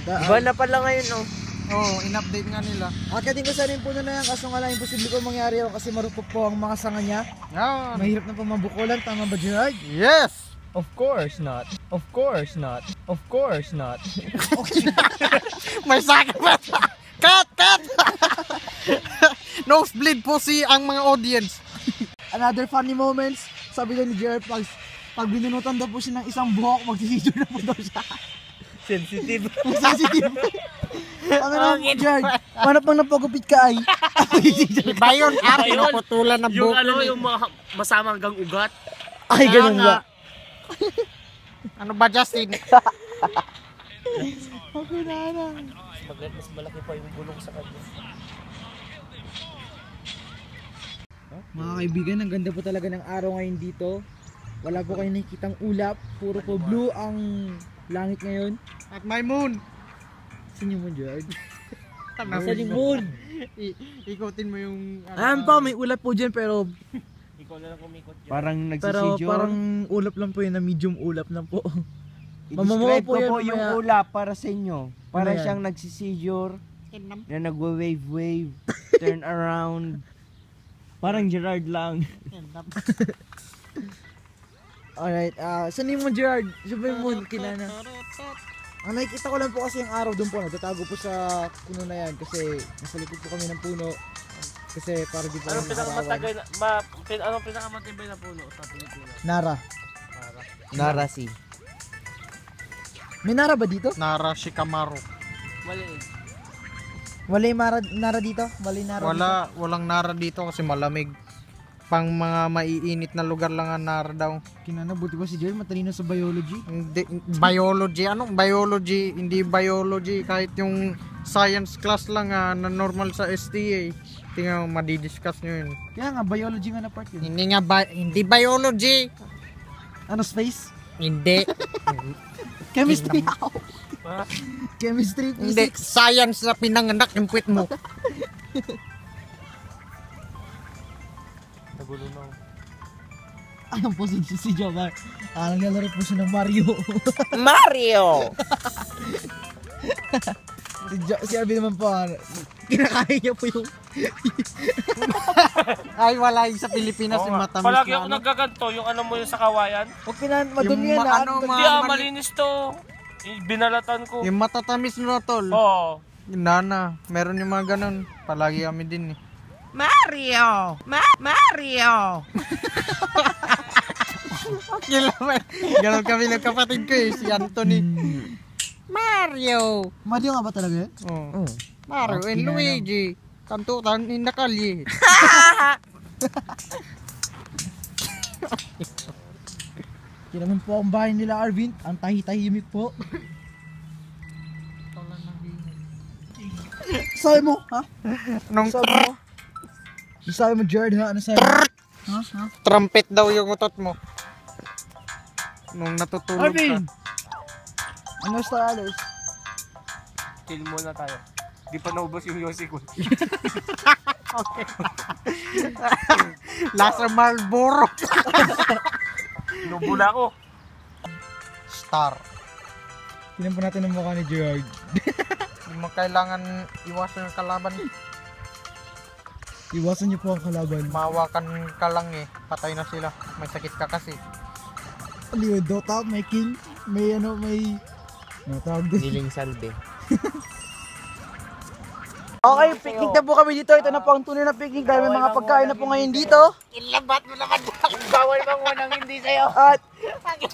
Iba na pala ngayon, no? Oo, in-update nga nila. Akitin ko sa rin puno na yan kaso nga lang imposible ko mangyari yun kasi marupok po ang mga sanga niya. Yan. Mahirap na po mabukulan. Tama ba, Gerard? Yes! Of course not. Of course not. Of course not. May sakit ba? Cut! Nosebleed po ang mga audience. Another funny moments. Sabi daw ni Gerard, pag binunutan daw po siya ng isang buhok, magsisidyo na po daw siya. Sensitive. Sensitive. Ano na, Gerard? Paano pang napagupit ka ay? Iba yun, pinuputulan ng Yung buhok. yung masama hanggang ugat. Ay, ganun ba? Ano ba, Justin? Okay na. Mas malaki pa yung gulong sa kanya. Mga kaibigan, ang ganda po talaga ng araw ngayon dito. Wala po kayo nakikitang ulap. Puro po blue ang langit ngayon. At my moon. Saan yung moon, Gerard? Saan yung moon? Ikutin mo yung... Alam pa, may ulap po dyan pero... Ikaw na lang kumikot dyan. Parang Pero nagsisidyo. parang ulap lang po yun na medium ulap lang po. I-describe ko yan po yung mamaya. ulap para sa inyo. Para Ano yan? siyang nagsisijor na nagwa-wave, turn around. Parang Gerard lang. Alright, saan yung moon, Gerard? Saan ba yung moon? Kinana. Ang nakikita ko lang po kasi yung araw doon po. Nagtatago po sa puno na yan kasi nasa likod po kami ng puno. Kasi para di po Anong kami pinakamatagay nakarawan. na, anong pinakamatibay na puno sa Pilipinas? Nara. Narasi. May Nara ba dito? Nara Shikamaru. Maliit. Wala yung Nara dito? Wala yung Nara dito? Walang Nara dito kasi malamig. Pang mga maiinit na lugar lang ang Nara daw. Kinana, buti ba si Jerry matalino sa biology? Hindi, biology? Anong biology? Hindi biology. Kahit yung science class lang na normal sa STA. Tingnan mo, madidiscuss nyo yun. Kaya nga, biology nga na part yun. Hindi biology. Ano, space? Hindi. Chemistry. Chemistry, Hindi. physics. Science na pinanganak yung puwit mo. Nagulo na. Anong po si Jomar? Naglalaro po siya ng Mario. Mario! si Abby naman po, kinakain niya po yung... Ay, wala yung sa Pilipinas yung matamis Palagi na ako ano. nagaganto, yung ano mo yung sa kawayan. Huwag madumi yan, Yung ha? ano, Hindi malinis to. Binalatan ko. Yung matatamis na tol. Oo. Nana, meron yung mga ganun. Palagi kami din eh. Mario! Mario! Ganon kami ng kapatid ko eh, si Anthony. Mario! Mario nga ba talaga? Oh. Mario and Luigi. Kantutan in the kalye. Hindi naman po ang bahay nila, Arvin. Ang tahi-tahimik po. Sabi mo, ha? Nung Sabi mo? Sabi mo, Jared, ha? Ano sabi mo? Ha? Ha? trumpet daw yung utot mo. Nung natutulog Arvin! ka. Ano sa alis? Chill muna tayo. Di pa naubos yung yosi ko. Lasa Marlboro. Nubula ko. Star. Tingnan po natin ang mukha ni Gerard. Hindi mo kailangan iwasan yung kalaban. Iwasan niyo po ang kalaban. Mahawakan ka lang eh. Patay na sila. May sakit ka kasi. Ano yun? Dota, may kill, may ano, may... Ano tawag doon? Niling salbe. Okay, picnic na po kami dito. Ito na po ang tunay na picnic dahil may mga pagkain na po ngayon dito. Ilabat mo naman. Bawal bang unang hindi sa'yo. At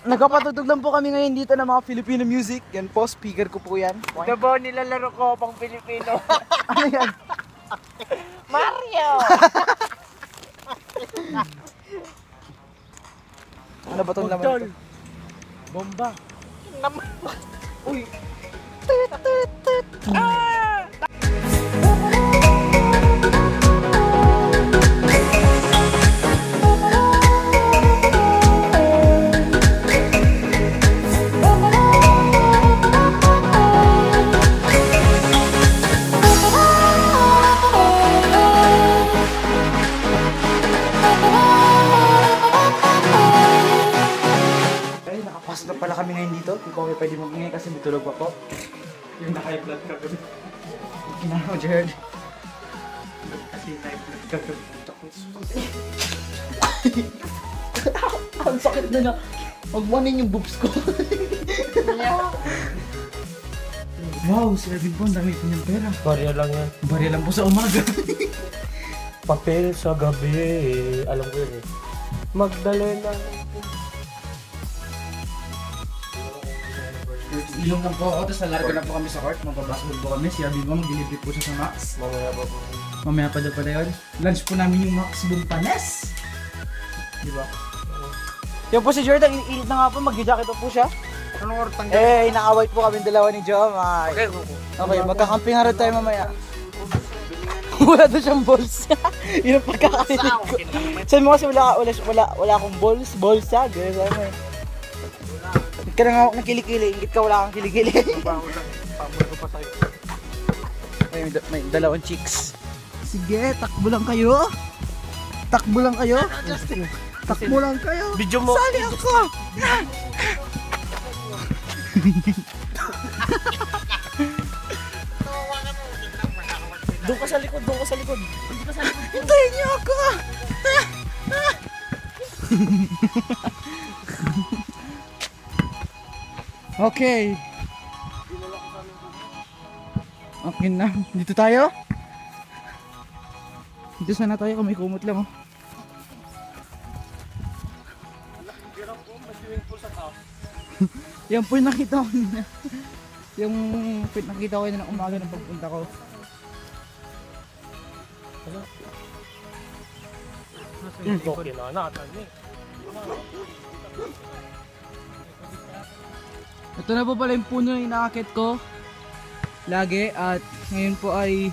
nagpapatutog lang po kami ngayon dito ng mga Filipino music. Yan po, speaker ko po yan. Ito ba nilalaro ko pang Pilipino? Ano yan? Mario! Ano ba itong laman ito? Bomba. Uy! Nakapasok na pala kami ngayon dito. Hindi ko kami pwede mag-ingay kasi bitulog pa po. Yung naka-high blood ka gabi. Kinano, Jared. Kasi high blood ka gabi. Ang sakit na na. Magwanin yung boobs ko. Wow, si Ervin po, ang dami po niyang pera. Barya lang yan. Barya lang po sa umaga. Papel sa gabi. Alam ko yun eh. Magdalena. Ilong lang po ako, tapos nalarga na po kami sa court. Magpabasketball po kami. Si Ervin po, mag-delivery po siya sa Max. Mamaya pa po. Mamaya pa daw pala yun. Lunch po namin yung Max Bumpanes. Diba? Yan po si Jordan, iinit na nga po, mag-jacket po siya. Anong oras tanggal? Eh, inaaway po kami dalawa ni Jom. Okay, magkakamping harap tayo mamaya. Wala doon siyang balls. Yun ang pagkakarinig ko. Sabi mo kasi wala akong balls. Balls siya. Gano'n sabi mo eh. Ingit ka na nga ng kilikili. Ingit ka wala kang kilikili. Pamoy ko pa sa'yo. May dalawang chicks. Sige, takbo lang kayo. Takbo lang kayo. Takbo lang kayo. Video mo. Sali ako. Doon ka sa likod, doon ka sa likod. Hintayin niyo ako. Okay. Okay na. Dito tayo. Dito sana tayo kung may kumot lang oh. Yan po yung nakita ko nila. Yung nakita ko yun ng umaga ng pagpunta ko. Okay na, nakatan eh. Ito na po pala yung puno na inaakit ko lagi at ngayon po ay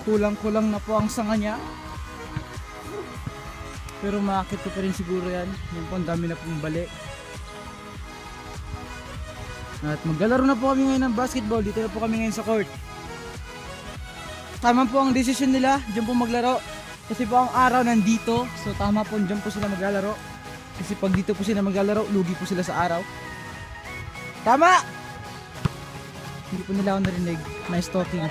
kulang-kulang na po ang sanga niya. Pero maakit ko pa rin siguro yan. Yan po ang dami na pong bali. At maglalaro na po kami ngayon ng basketball. Dito na po kami ngayon sa court. Tama po ang desisyon nila, diyan po maglaro. Kasi po ang araw nandito. So tama po, diyan po sila maglalaro. Kasi pag dito po sila maglalaro, lugi po sila sa araw. Tama! Hindi po nila ako narinig. Nice talking.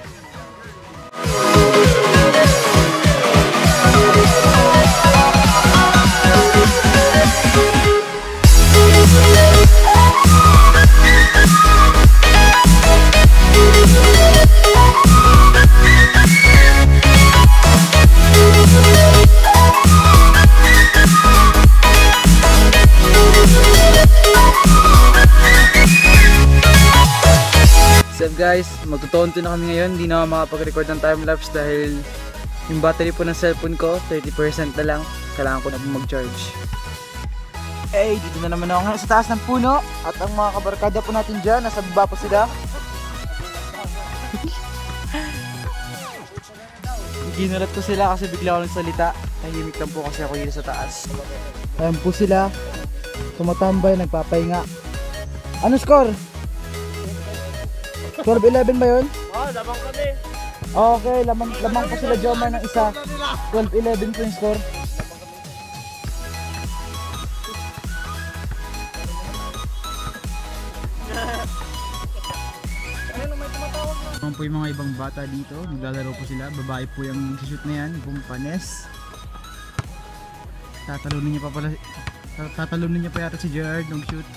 What's up guys, magtutonto na kami ngayon. Hindi na ako makapag-record ng timelapse dahil yung battery po ng cellphone ko 30% na lang. Kailangan ko na po mag-charge. Dito na naman ako ngayon sa taas ng puno. At ang mga kabarkada po natin dyan, nasa baba po sila. Ginulat ko sila kasi bigla ako nagsalita. Tahimik lang po kasi ako dito sa taas. Ayan po sila, tumatambay, nagpapahinga. Ano score? 12-11 ba yun? Oo, lamang kami. Okay, lamang po sila Jomar ng isa. 12-11 po yung score. Ayan po yung mga ibang bata dito. Naglalaro po sila. Babae po yung shoot na yan. Bumpanes. Tatalunin niya pa yata si Gerard ng shoot.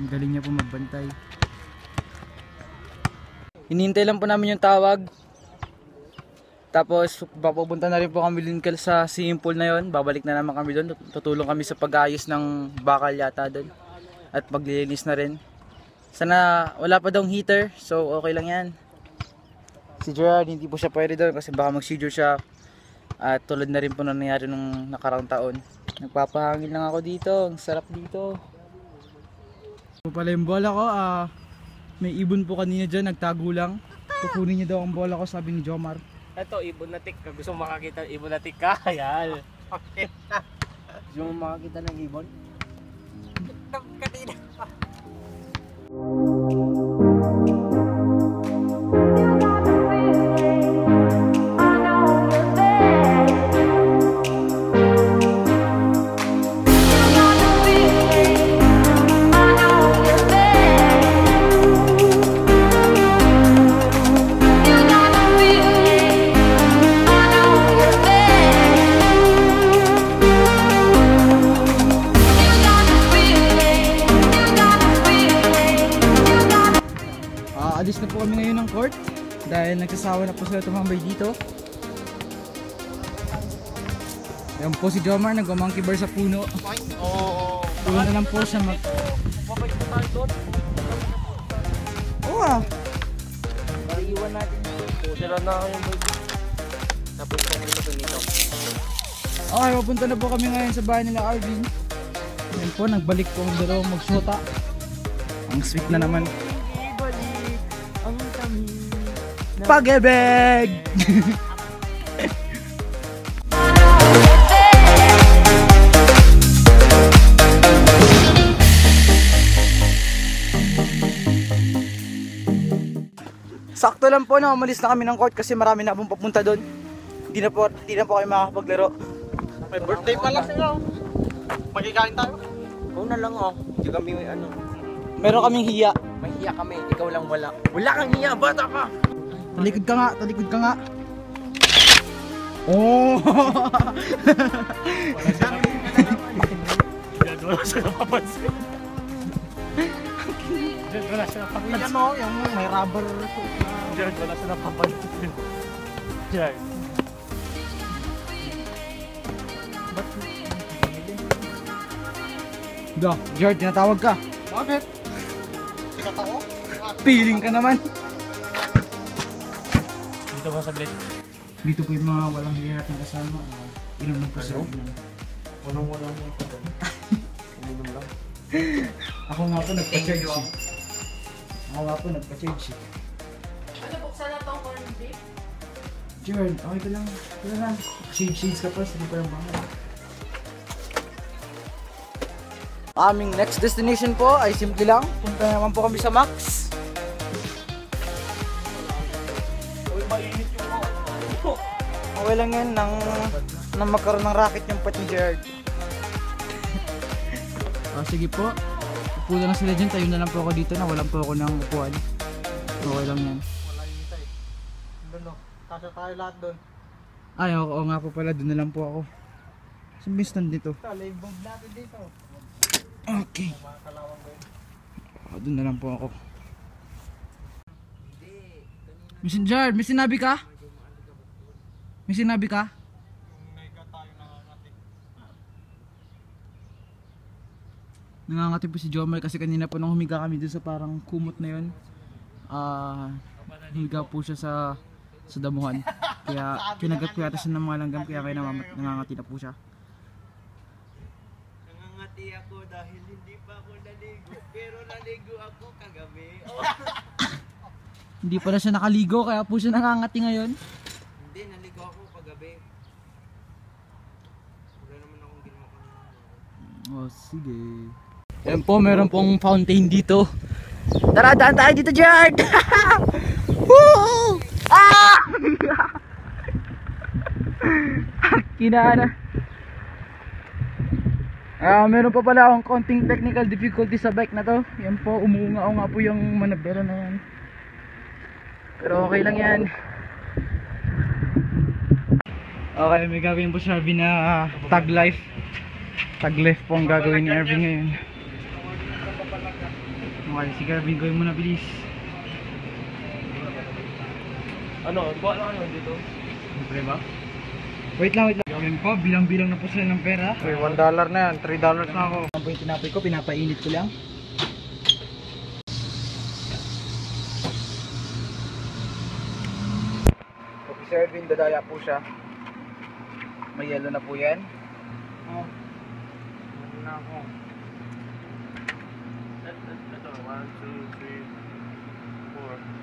Ang galing niya po magbantay. Hinihintay lang po namin yung tawag. Tapos papupunta na rin po kami din sa swimming pool na yon. Babalik na naman kami doon. Tutulong kami sa pag-ayos ng bakal yata doon. At paglilinis na rin. Sana wala pa daw heater. So okay lang yan. Si Gerard hindi po siya pwede doon kasi baka mag-seizure siya. At tulad na rin po nangyari nung nakaraang taon. Nagpapahangin lang ako dito. Ang sarap dito. So pala yung bola ko, may ibon po kanina dyan, nagtago lang. Kukunin niya daw ang bola ko, sabi ni Jomar. Ito, ibon na tik. Gusto mo makakita ng ibon na tik ka? Ayan. Gusto mo makakita ng ibon? Kanina pa. Alis na po kami ngayon ng court dahil nagsasawa na po sila tumambay dito. Ayan po si Jomar, nagwa-monkey bar sa puno. Puno na lang po siya Oo Iwan natin dito. Sira na ako yung baby. Tapos kung ito nito. Okay, mapunta na po kami ngayon sa bahay nila Alvin. Ayan po, nagbalik po ang dalawang magsyota. Ang sweet na naman. Pag-ibig! Sakto lang po na umalis na kami ng court kasi marami na pong papunta doon. Hindi na po kayo makakapaglaro. May birthday pala sila. Magkikain tayo. Oo na lang oh. Hindi kami may ano. Meron kaming hiya. May hiya kami. Ikaw lang wala. Wala kang hiya. Bata ka. Talikod ka nga, talikod ka nga. Oh! Wala siya napapansin. Wala siya napapansin. Ano, yung may rubber. Wala siya napapansin. Diyan. Da, Jared, tinatawag ka. Bakit? Sikat ako? Feeling ka naman. Dito ba sa blade? Dito po yung mga walang hiya natin kasama. Inom lang po sila. Walang mo ito doon. Uminom lang. Ako nga po nagpa-charge eh. Ano, buksan na tong corn beef? Jared, okay ka lang. Wala lang. Shades ka pa, hindi pa lang bangal. Aming next destination po ay simple lang. Punta naman po kami sa Max. Okay lang yan nang magkaroon ng racket yung pet ni Jared. Sige po. Upo na sila dyan. Tayo na lang po ako dito na walang po ako ng upuan. Okay lang yan. Wala yung tay. Doon no. Kasya tayo lahat doon. Ay, oo nga po pala. Doon na lang po ako. Saan ba yung stand dito? Live vlog natin dito. Okay. Doon na lang po ako. Mission Jared, may sinabi ka? May sinabi ka? Nangangati po si Jomar kasi kanina po nung humiga kami dun sa parang kumot na yun. Humiga po siya sa damuhan. Kaya kinagat ko yata siya ng mga langgam kaya nangangati na po siya. Nangangati ako dahil hindi pa ako naligo, pero naligo ako kagabi. Hindi pala siya nakaligo kaya po siya nangangati ngayon. Hindi, naligo ako kagabi. Wala naman akong ginawa kanina. Oh, sige. Yan po, meron pong fountain dito. Tara, daan tayo dito, Jared! Woo! Ah! Kinana. Meron pa pala akong konting technical difficulty sa bike na to. Yan po, umuunga-o nga po yung manabela na yan. Pero okay lang yan. Okay, may gagawin po si Arvin na tag life. Tag life po ang gagawin ni Arvin ngayon. Okay, sige Arvin, gawin mo na bilis. Ano? Buwan ano dito? Siyempre ba? Wait lang. Yan po, bilang-bilang na po sila ng pera. Okay, $1 na yan. $3 na ako. Ang po yung tinapay ko, pinapainit ko lang. Okay, si Arvin, dadaya po siya. May yellow na po yan. Oh. Ano na ako. Ito, 1, 2, 3, 4.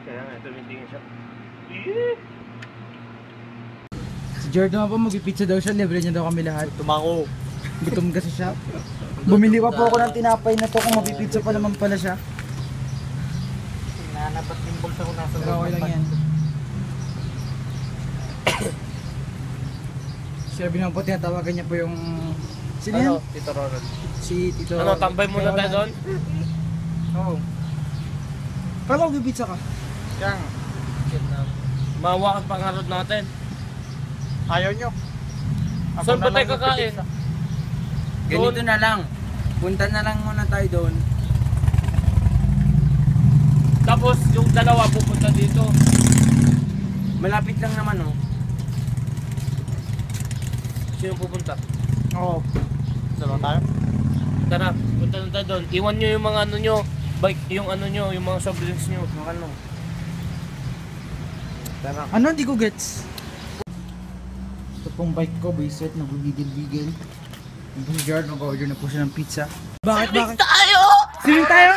Kaya nga, tumitingin siya. Si Jared naman po, mag-pizza daw siya. Libre niya daw kami lahat. Tumako. Gutom kasi siya. Bumili pa po ako ng tinapay na to kung mag-pizza pa naman pala siya. Nanabat yung bulsa ko nasa Pero okay lang yan. Si Arvin naman po, tinatawagan niya po yung... Sino yan? Ano? Tito Ronald. Si Tito... Ano, tambay muna tayo doon? Oo. Paano mag-pizza ka? Yang. Mahawakan pangarod natin. Ayaw nyo. Ako Saan ba na tayo lang kakain? magpipizza. Ganito na lang. Punta na lang muna tayo doon. Tapos yung dalawa pupunta dito. Malapit lang naman oh. Sino pupunta? Oo. Dalawa tayo. Tara, punta na tayo doon. Iwan nyo yung mga ano nyo. Bike, yung ano nyo, yung mga soft drinks nyo. Ano? Tara. Ano? Hindi ko gets. Ito pong bike ko, basic, nagugigil-gigil. Yung po si Jared, mag-order na po siya ng pizza. Bakit? tayo! Swimming tayo?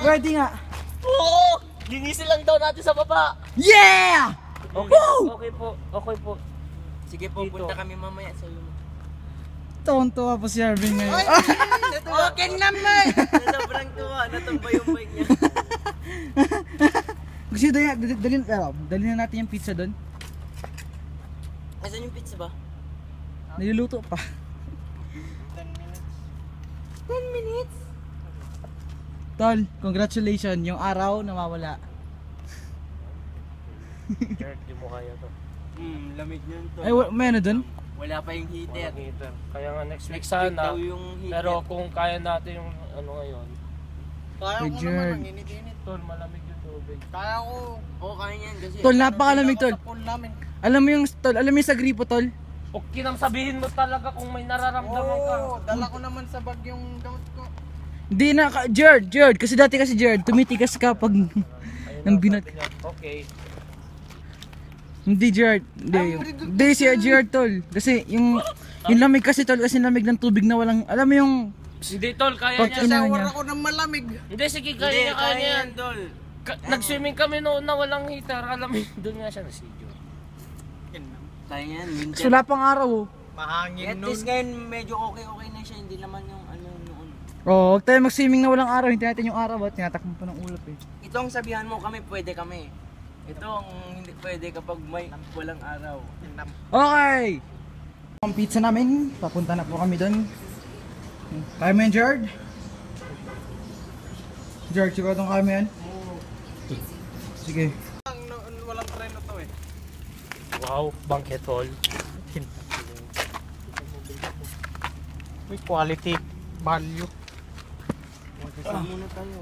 Pwede nga. Oo! Linisin lang daw natin sa baba. Yeah! Okay, okay po, okay po. Sige po, Dito. punta kami mamaya sa iyo. Tuwan-tuwa po si Arvin ngayon. Okay naman! Sobrang tuwa, natumba yung bike niya. Gusto dalhin na natin yung pizza doon. Asan yung pizza ba? Niluluto pa. 10 minutes? Tol, congratulations. Yung araw nawawala. Jared, di mo kaya to. Lamig niyan to. Ay, may ano doon? Wala pa yung heater. Walang heater. Kaya nga next week Next week sana. daw yung heater. Pero kung kaya natin yung ano ngayon. Kaya ko Richard. naman, ang init-init. Tol, malamig yung tubig. Kaya ko. Oo, kaya yan kasi. Tol, napakalamig tol. Sa pool namin. Alam mo yung tol, alam mo yung sa gripo tol? Okay nang sabihin mo talaga kung may nararamdaman ka. Oo, dala ko naman sa bag yung gamot ko. Hindi na, Jared, kasi dati kasi Jared, tumitigas ka pag nang binat. Okay. Hindi Jared, hindi si Jared tol. Kasi yung lamig kasi tol, kasi lamig ng tubig na walang, alam mo yung Hindi tol, kaya pag niya. ina Shower niya. ako ng malamig. Hindi, sige, Hindi, kaya niya, kaya niya yan. Dol. Nag-swimming kami noon na walang heater. Alam mo, doon nga siya na-senior. Kaya yan, winter. Kasi wala pang araw oh. Mahangin At least ngayon medyo okay na siya, hindi naman yung ano noon. Oh, huwag tayo mag-swimming na walang araw. Hindi natin yung araw at tinatakbo pa ng ulap eh. Ito ang sabihan mo kami, pwede kami. Ito ang hindi pwede kapag may walang araw. Okay! Ang pizza namin, papunta na po kami doon. Kaya mo yan, Jard? Jard, siguro kaya mo yan? Sige. Walang preno to eh. Wow, banquet hall. May quality, value. Muna tayo.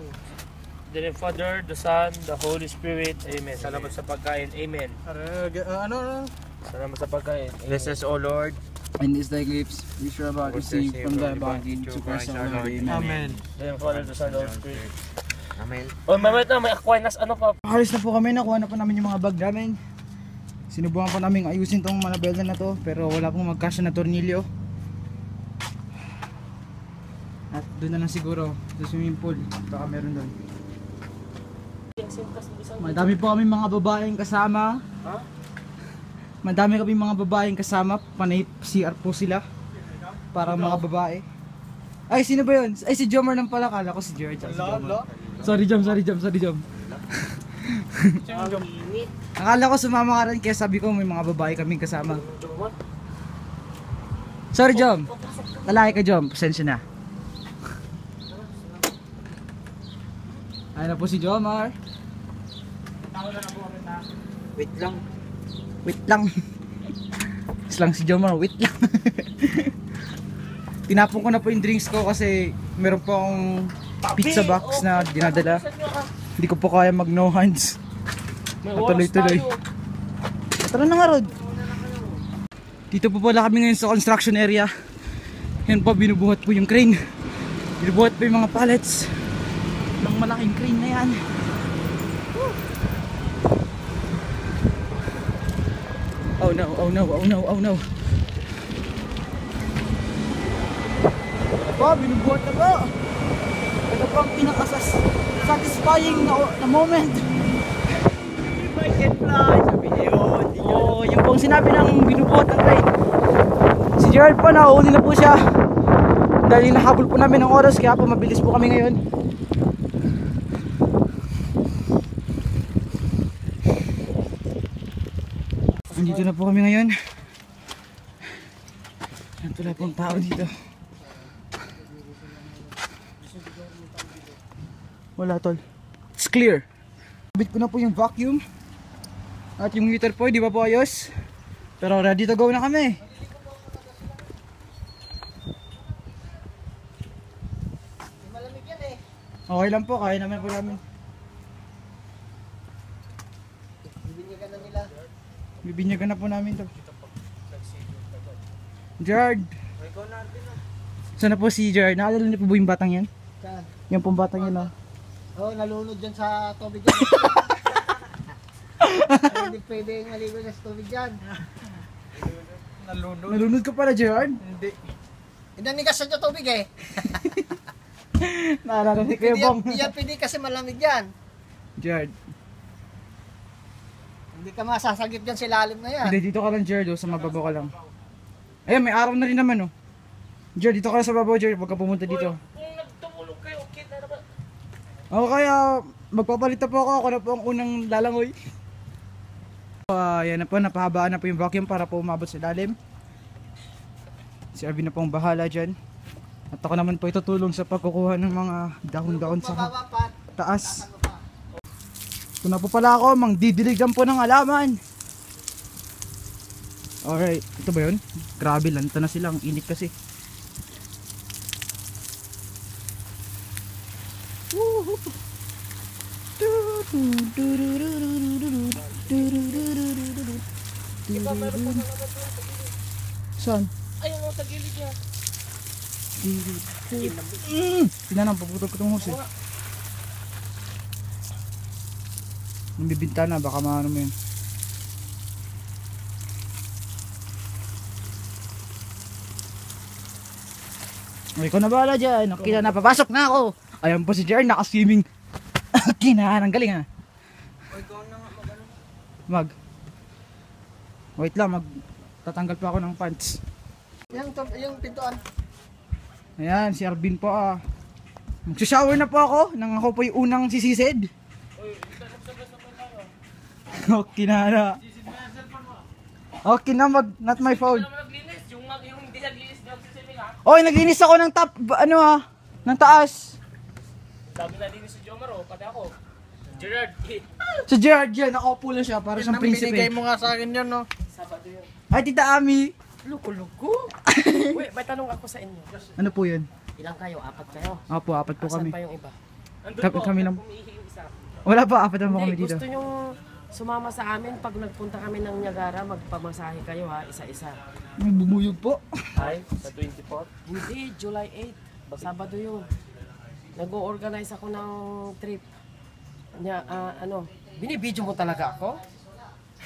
The Father, the Son, the Holy Spirit. Amen. Salamat sa pagkain. Amen. Ano? Salamat sa pagkain. Bless us, O Lord. And is thy gifts, which are about to receive from thy body to Christ our Lord. Amen. The Father, the Son, the Holy Spirit. Amen. Oh, mamaya na, may Aquinas, ano pa? Halos na po kami, nakuha na po namin yung mga bag namin. Sinubukan po namin ayusin tong manabelda na to, pero wala pong magkasya na tornilyo. At doon na lang siguro, sa swimming pool, baka meron doon. Madami po kami mga babaeng kasama. Madami kami mga babaeng kasama, panay CR po sila. Para mga babae. Ay, sino ba yun? Ay, si Jomar lang pala, kala ko si George. Sorry Jom. Akala ko sumama ka rin, kaya sabi ko may mga babae kaming kasama. Sorry Jom. Lalaki ka Jom, pasensya na. Ayun na po si Jomar. Wait lang. Wait lang. Islang si Jomar, wait lang. Tinapon ko na po yung drinks ko kasi meron po akong pizza box na dinadala. Hindi ko po kaya mag no hands. Tuloy-tuloy. Tara na nga Rod. Dito po pala kami ngayon sa construction area. Yan po, binubuhat po yung crane. Binubuhat po yung mga pallets ng malaking crane na yan. Oh no. Po, binubuhat na po. Ito po ang pinaka-satisfying na moment. I can fly, sabi niya yun. Oh, yung pong sinabi ng binubuhat ng crane. Si Gerald po, nauuni na po siya. Dahil nahabol po namin ng oras, kaya po mabilis po kami ngayon. Nandito na po kami ngayon. Wala pong tao dito. Wala tol. It's clear. Sabit ko na po yung vacuum. At yung heater po, di ba po ayos? Pero ready to go na kami. Malamig yan eh. Okay lang po, kaya naman po namin. Bibinyagan na nila. Bibinyagan na po namin to. Jard! Saan na po si Jard? Naalala niyo po ba yung batang yan? Saan? Yung pong batang yan oh. Oo, nalunod dyan sa tubig yan. Hindi pwede maligo na sa tubig dyan. Nalunod ka pala Jard? Hindi. Inanigas sa tubig eh. Naalala ni Kuya Bong. Hindi yan pwede kasi malamig yan. Jard. Hindi ka masasagip dyan sa ilalim na yan. Hindi, dito ka lang Jard oh, sa mababaw ka lang. Ayun, may araw na rin naman oh. Jard, dito ka lang sa babaw Jard, huwag ka pumunta dito. O kaya magpapalit na po ako na po ang unang lalangoy. Yan na po, napahabaan na po yung vacuum para po umabot sa ilalim. Si Arvin na po ang bahala dyan. At ako naman po itutulong sa pagkukuha ng mga dahon-dahon sa taas. Ito na po pala ako, mangdidiligan po ng halaman. Alright, ito ba yun? Grabe, lanta na sila, ang init kasi. Saan? Ayun mo, sa gilid niya. Tingnan ang paputol ko itong hose eh. Yung bibintana, baka maano mo yun. Ay, ko na bahala dyan. Okay na, napapasok na ako. Ayan po si Jer, naka-swimming. Kinahan, ang galing ha. O ikaw na nga Mag. Wait lang, tatanggal pa ako ng pants. Yung pintuan. Ayan, si Arvin po ah. Magsha-shower na po ako nang ako po yung unang sisisid. Okay na. Okay na, not my phone. Yung hindi naglinis na sisiling ha. Oy, naglinis ako ng top, ng taas. Sabi na linis si Jomar pati ako. Gerard. Sa Gerard yan, nakaupo lang siya para siyang prinsipe. Binigay mo nga sa akin yan, no? Sabado yun. Ay, Tita Ami. Luko-luko. Wait, may tanong ako sa inyo. Ano po yun? Ilang kayo? Apat kayo? Opo, 4 po Asan kami. pa yung iba? Kami lang. Umiihi yung isa. Wala pa, 4 naman kami Hindi, dito. gusto nyo sumama sa amin pag nagpunta kami ng Niagara, magpamasahe kayo ha, isa-isa. Bumuyog po. Ay, sa 24. Hindi, July 8. Sabado yun. Nag-o-organize ako ng trip. Binibidyo mo talaga ako?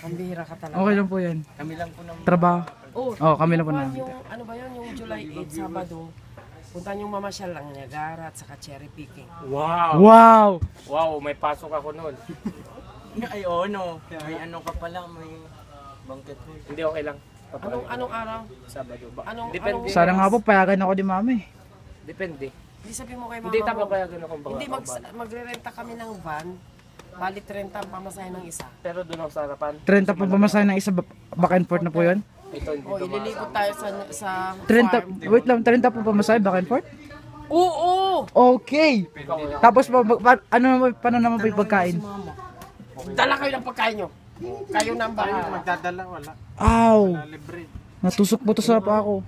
Ang bihira ka talaga. Okay lang po yan. Kami lang po ng Trabaho. Oh, Kami lang po yung, namin. ano ba yun, yung July 8, Sabado, punta yung mamasyal lang Niagara at saka cherry picking. Wow! Wow! Wow, may pasok ako noon. Ay, oo, no. May ano ka pala, may bangket mo. Hindi, okay lang. Anong araw? Sabado ba? Anong Depende. Sana nga po, payagan ako di mami. Depende. Hindi sabihin mo kay mama Hindi mo. tapapayagan akong baka. Hindi, magre-renta kami ng van. Balit 30 ang pamasahe ng isa. Pero doon ako sa harapan. 30 po pamasahe ng isa, back and forth na po yun. Ito hindi O, ililipat tayo sa 30, wait lang, 30 po pamasahe, back and forth? Oo! Okay! Tapos paano naman po yung pagkain? Dala kayo ng pagkain nyo. Kayo na ang bahala. Magdadala, wala. Ow! Libre. Natusok po to sa pa ako.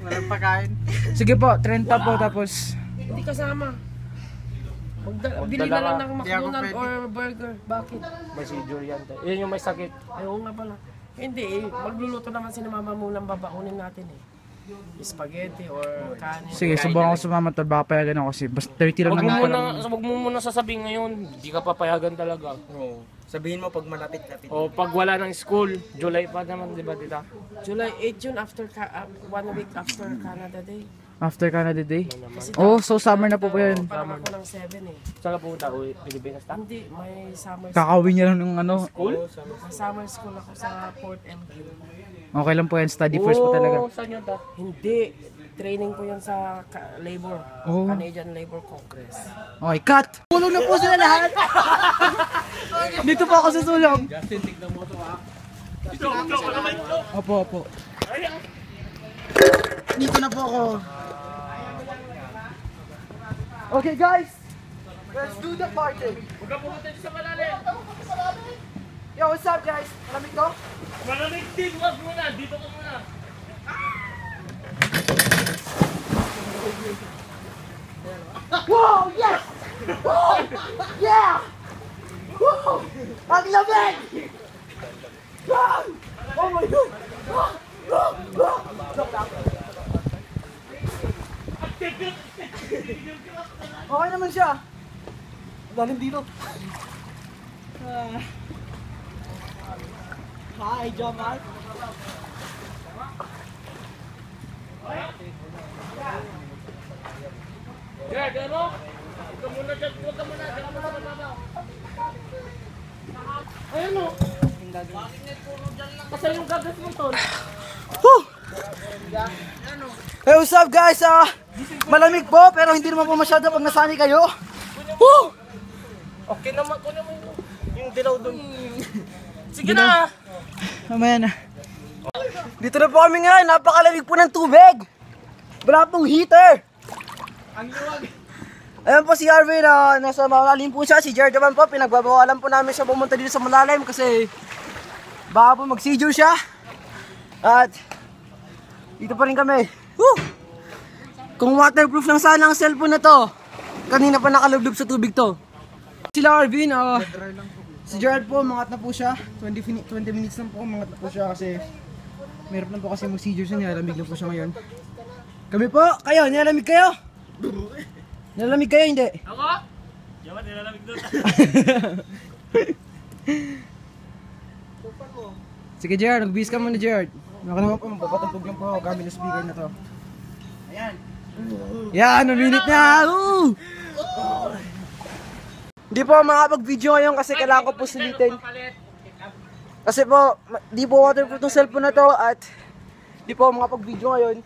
Walang pagkain. Sige po, 30 po tapos. Hindi kasama. Bili na lang ng McDonald's pwede. or burger. Bakit? May seizure yan. Yun yung may sakit. Ay, oo nga pala. Hindi eh. Magluluto naman si mama mo ng babaunin natin eh. Spaghetti or kanin. Sige, subukan ko sumama to, baka payagan ako kasi basta 30 lang naman pala. Wag mo muna sasabihin ngayon. Hindi ka papayagan talaga. Oo. Sabihin mo pag malapit-lapit. O pag wala ng school, July pa naman, di ba, tita? July 8 yun after 1 week after Canada Day. After Canada Day? Oh, so summer na po po yun. Parang ako ng 7 eh. Saan ka pumunta? Uy, Pilipinas ta? Hindi, may summer Kakawin niya lang ng ano. School? May summer school ako sa Port MQ. Okay lang po yan, study first po talaga. Saan yun ta? Hindi. Training ko yan sa labor. Oh. Canadian Labor Congress. Okay, cut! Tulong na po sila lahat! Dito po ako sa sulong. Justin, tignan mo to ha. Opo, opo. Dito na po ako. Okay guys, let's do the party. Huwag ka pumunta sa malalim. Yo, what's up guys? Malamig to? Malamig din, wag muna. Dito ka muna. Wow, yes! Wow! Yeah! Wow! Ang lamig! Wow! Oh my God! Wow! Wow! Wow! Okay naman siya. Lalim dito. Hi, Jamal. Gerard, ano? Huwag ka muna dyan. Huwag ka muna. Huwag ka muna mababaw. Ayan o. Kasi yung gagas mo, Tol. Hey, what's up guys? Malamig po pero hindi naman po masyado pag nasanay kayo. Woo! Okay naman ko naman yung dilaw doon. Sige na. Mamaya na. Dito na po kami ngayon. Napakalamig po ng tubig. Wala pong heater. Ang luwag. Ayan po si Arvin. Nasa malalim po siya. Si Jared naman po. Pinagbabawalan po namin siya pumunta dito sa malalim kasi baka po mag-seizure siya. At dito pa rin kami. Woo! Kung waterproof lang sana ang cellphone na to, kanina pa nakalublob sa tubig to. Sila Arvin, si Gerard po, mangat na po siya. 20 minutes lang po, mangat na po siya kasi meron na po kasi mag-seizure siya, nilalamig lang po siya ngayon. Kami po, kayo, nilalamig kayo? Nilalamig kayo, hindi? Ako? Yaman, nilalamig doon. Sige Gerard, mag-bis ka muna Gerard. Naka naman po, magpapatugtog lang po ako gamit ng speaker na to. Ayan. Yan, uminit na! Woo! Hindi po makapag-video ngayon kasi kailangan ko po sulitin. Kasi po, di po waterproof ng cellphone na to at di po makapag-video ngayon.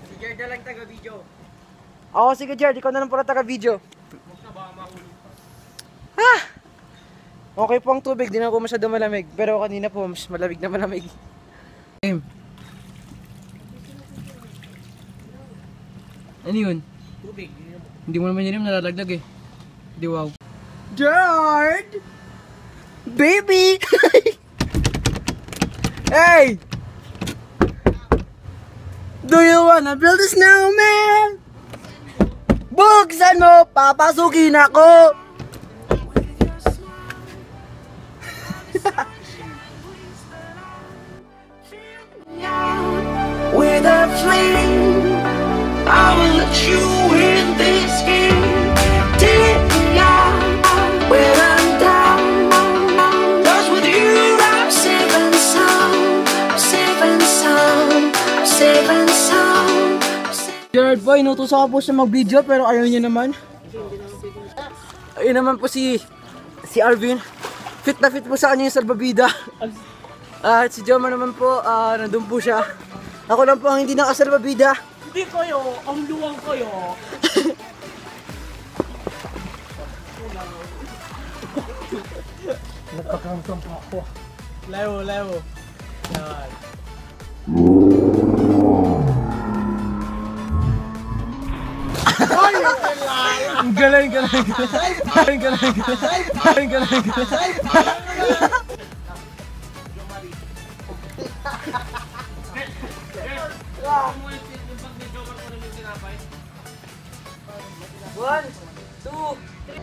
Si Jared na lang taga-video. Ako, sige Jared, ikaw na lang pala taga-video. Ah! Okay po ang tubig, di na po masyado malamig. Pero kanina po, mas malamig na malamig. Ano yun? Tubig. Hindi mo naman yun nalalaglag eh. Di wow. Jared! Baby! Hey! Do you wanna build a snowman? Buksan mo, papasukin ako! With a flame, I will let you in this game. Take me out when I'm down. Cause with you I'm safe and sound. I'm safe and sound. I'm safe and sound. Jared po, inutusan ko po siya mag-video pero ayaw niya naman. Ayun naman po si Arvin. Fit na fit po sa kanya yung salbabida. At si Joma naman po, nandun po siya. Ako lang po ang hindi nakasalbabida. Hindi kayo, ang luwang kayo. Nagpakaramdam pa ako. Lewo. Yan. Galing. One, two, three.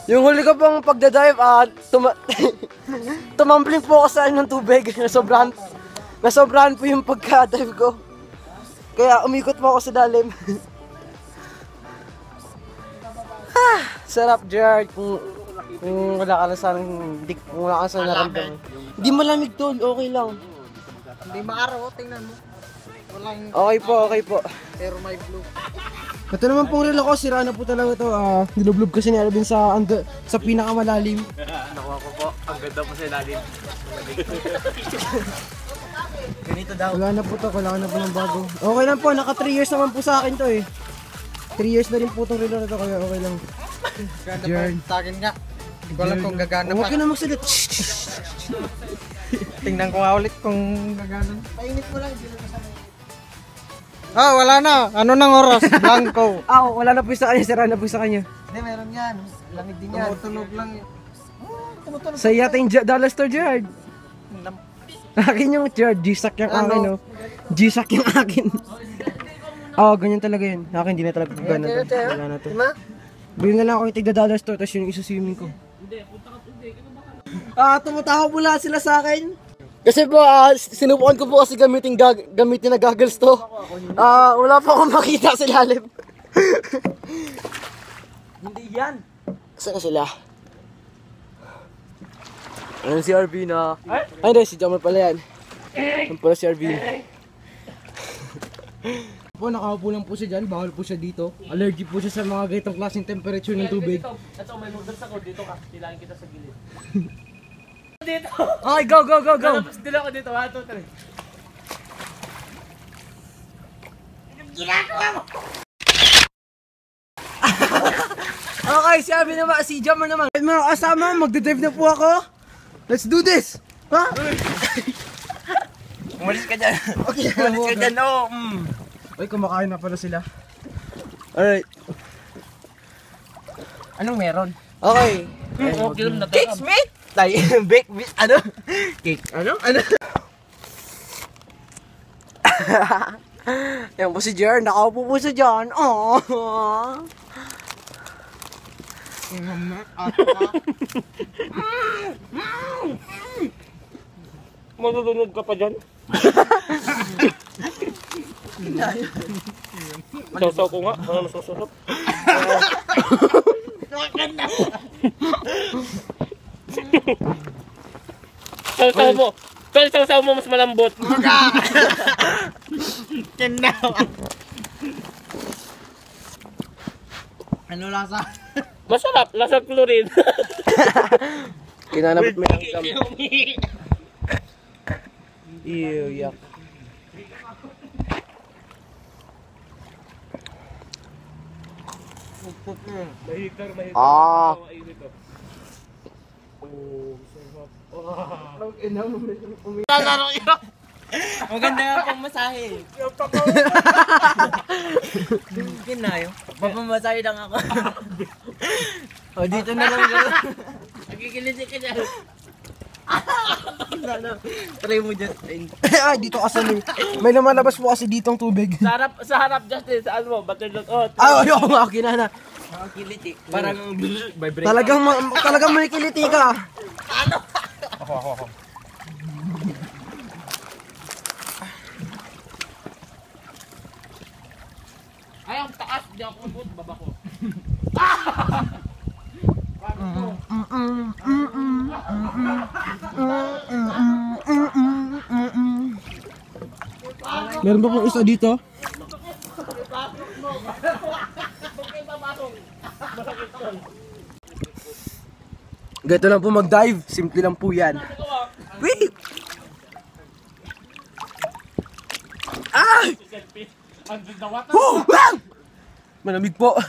Yung huli ko pong pagdadive, tumampling po ako sa ng tubig. Nasobrahan po yung pagka-dive ko. Kaya umikot po ako sa dalim. Sarap, Jared. Kung wala ka na kung wala ka sa naramdaman. Hindi malamig tol, okay lang. Hindi maaraw, tingnan mo. Walang... Okay po. Pero may blue. Ito naman pong relo ko, sira na po talaga ito. Nilublob kasi ni Alvin sa pinakamalalim. Nakuha ko po, ang ganda po sa ilalim. Ganito daw. Wala na po to, kailangan na po ng bago. Okay lang po, naka 3 years naman po sa akin to eh. 3 years na rin po itong relo na to, kaya okay lang. Ganda pa sa akin nga. Hindi ko alam kung gagana pa. Huwag ka na magsalit. Tingnan ko nga ulit kung gagana. Painit mo lang, hindi mo kasama. Wala na. Ano nang oras? Blanco. Wala na po sa kanya, sira na po sa kanya. Hindi, meron yan. Lamig din yan. Tumutunog lang yan. Sa yating dollar store, Jared. Akin yung Jared, G-Sack yung akin, no? G-Sack yung akin. Ganyan talaga yun. Akin, hindi na talaga gana to. Wala na to. Bilhin na lang ako yung tigda dollar store, tapos yung isa swimming ko. Tumatawa pula sila sa akin. Kasi po, sinubukan ko po kasi gamitin na goggles to. Wala pa akong makita sa ilalim. Hindi yan. Saan na sila? Ayun si RV na... Ay, hindi, si Jamar pala yan. Ayun pala si RV. Po, nakaupo lang po siya dyan. Bawal po siya dito. Allergic po siya sa mga ganitong klaseng temperature ng tubig. Ito, may noodles ako. Dito ka. Tilahin kita sa gilid. Dito! Okay, go! Tapos dila ko dito. 1, 2, 3. Ginagawa mo! Okay, si Jamar naman. Mga kasama, magdadive na po ako. Let's do this! Ha? Umalis ka dyan. Okay, Umalis ka dyan, no. Uy, kumakain na pala sila. Alright. Anong meron? Okay. Okay lang na to. Cakes, mate! Bake, ano? Cake. Ano? Yan po si Jer, nakaupo po siya dyan. Aww. Matutulog ka pa dyan? Sausaw ko nga, ano nasusunod? Sausaw mo. Tol, sausaw mo mas malambot. Ano lasa? Masarap, lasang chlorine. Kinanabot mo yung gam. Ew, yak. Ah. Maganda nga pang masahe. Kinayo. Papamasahe lang ako. O, dito na lang gano'n. Nagkikiliti ka dyan. Try mo, Justin. Ay, dito kasi may lumalabas po kasi ditong tubig. Sa harap, Justin, saan mo? Battlelot. Oh, Ay, ayoko nga, kinana. Nakakiliti. Parang vibrate. Talagang may kiliti ka. Ako. Ay, ang taas. Di ako mabot. Baba ko. Meron ba pong isa dito? Ganito lang po mag-dive. Simple lang po yan. Wait! Ah! Malamig po.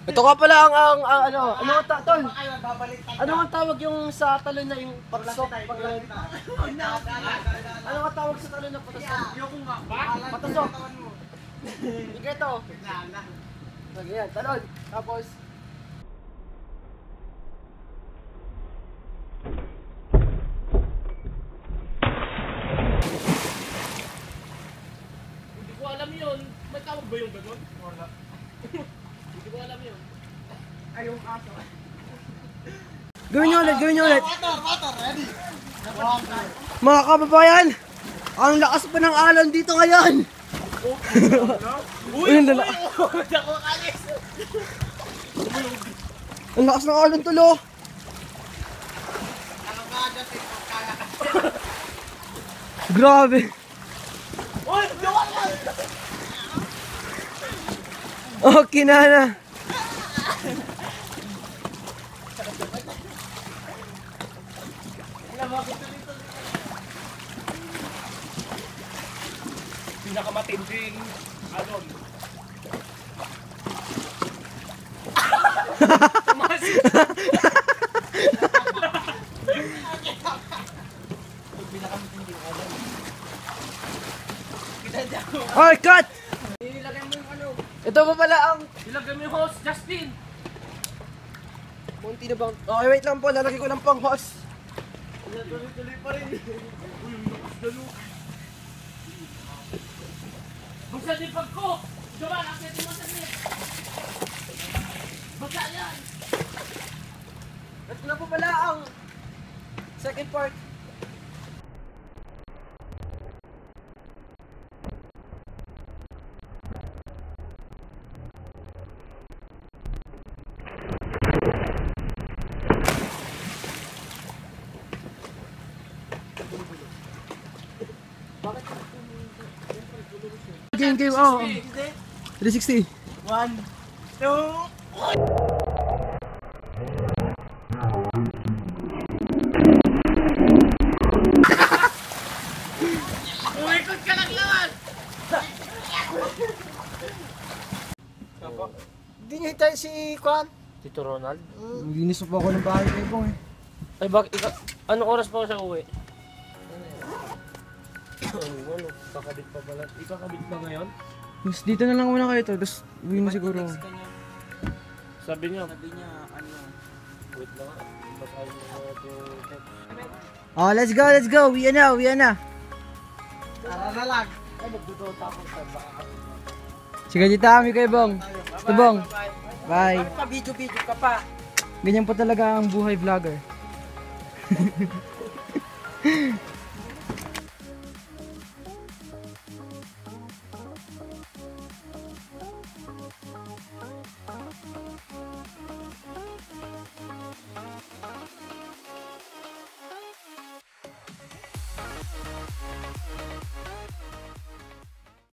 Ito ka pala ang ano tol? Ano ang tawag yung sa talon na yung patusok? Ano ang tawag sa talon na patusok? Patusok. Ito. Ganyan, talon. Tapos Hindi ko alam yun. May tawag ba yung gano'n? Wala. Hindi ko alam yun. ayong aso. Gawin nyo ulit. Mga kababayan, ang lakas pa ng alon dito ngayon. Uy, ang lakas ng alon tulo. Grabe. Okay na. Pinakamatinding alon. Oh, cut! Nilagay mo yung ano. Ito pa pala ang Nilagay mo yung host, Justin. munti na bang... Okay, wait lang po. Lalagay ko lang pang hose. Tuloy pa rin. Uy, yung lakas dalo. Buksa din pag ko. Diba, nakitin mo sa net. Buksa yan. Ito na po pala ang second part. Game, oh. 360. 1, 2, Umikot ka lang naman. Hindi niya hitayin si Kwan. Tito Ronald? Linis pa ako ng bahay kay Bong eh. Ay, bakit anong oras pa siya uwi? Ano, kakabit pa pala. Ikakabit ba ngayon? Mas dito na lang muna kayo to, tapos uwi na siguro. Sabi niya, ano, wait lang. Basahin mo na ito. Oh, let's go. Uwi na. Tara na lang. Ay, magdudota ako sa baka. Sige, dito kami kay Bong. Ito Bong. Bye. pa-video ka pa. Ganyan po talaga ang buhay vlogger.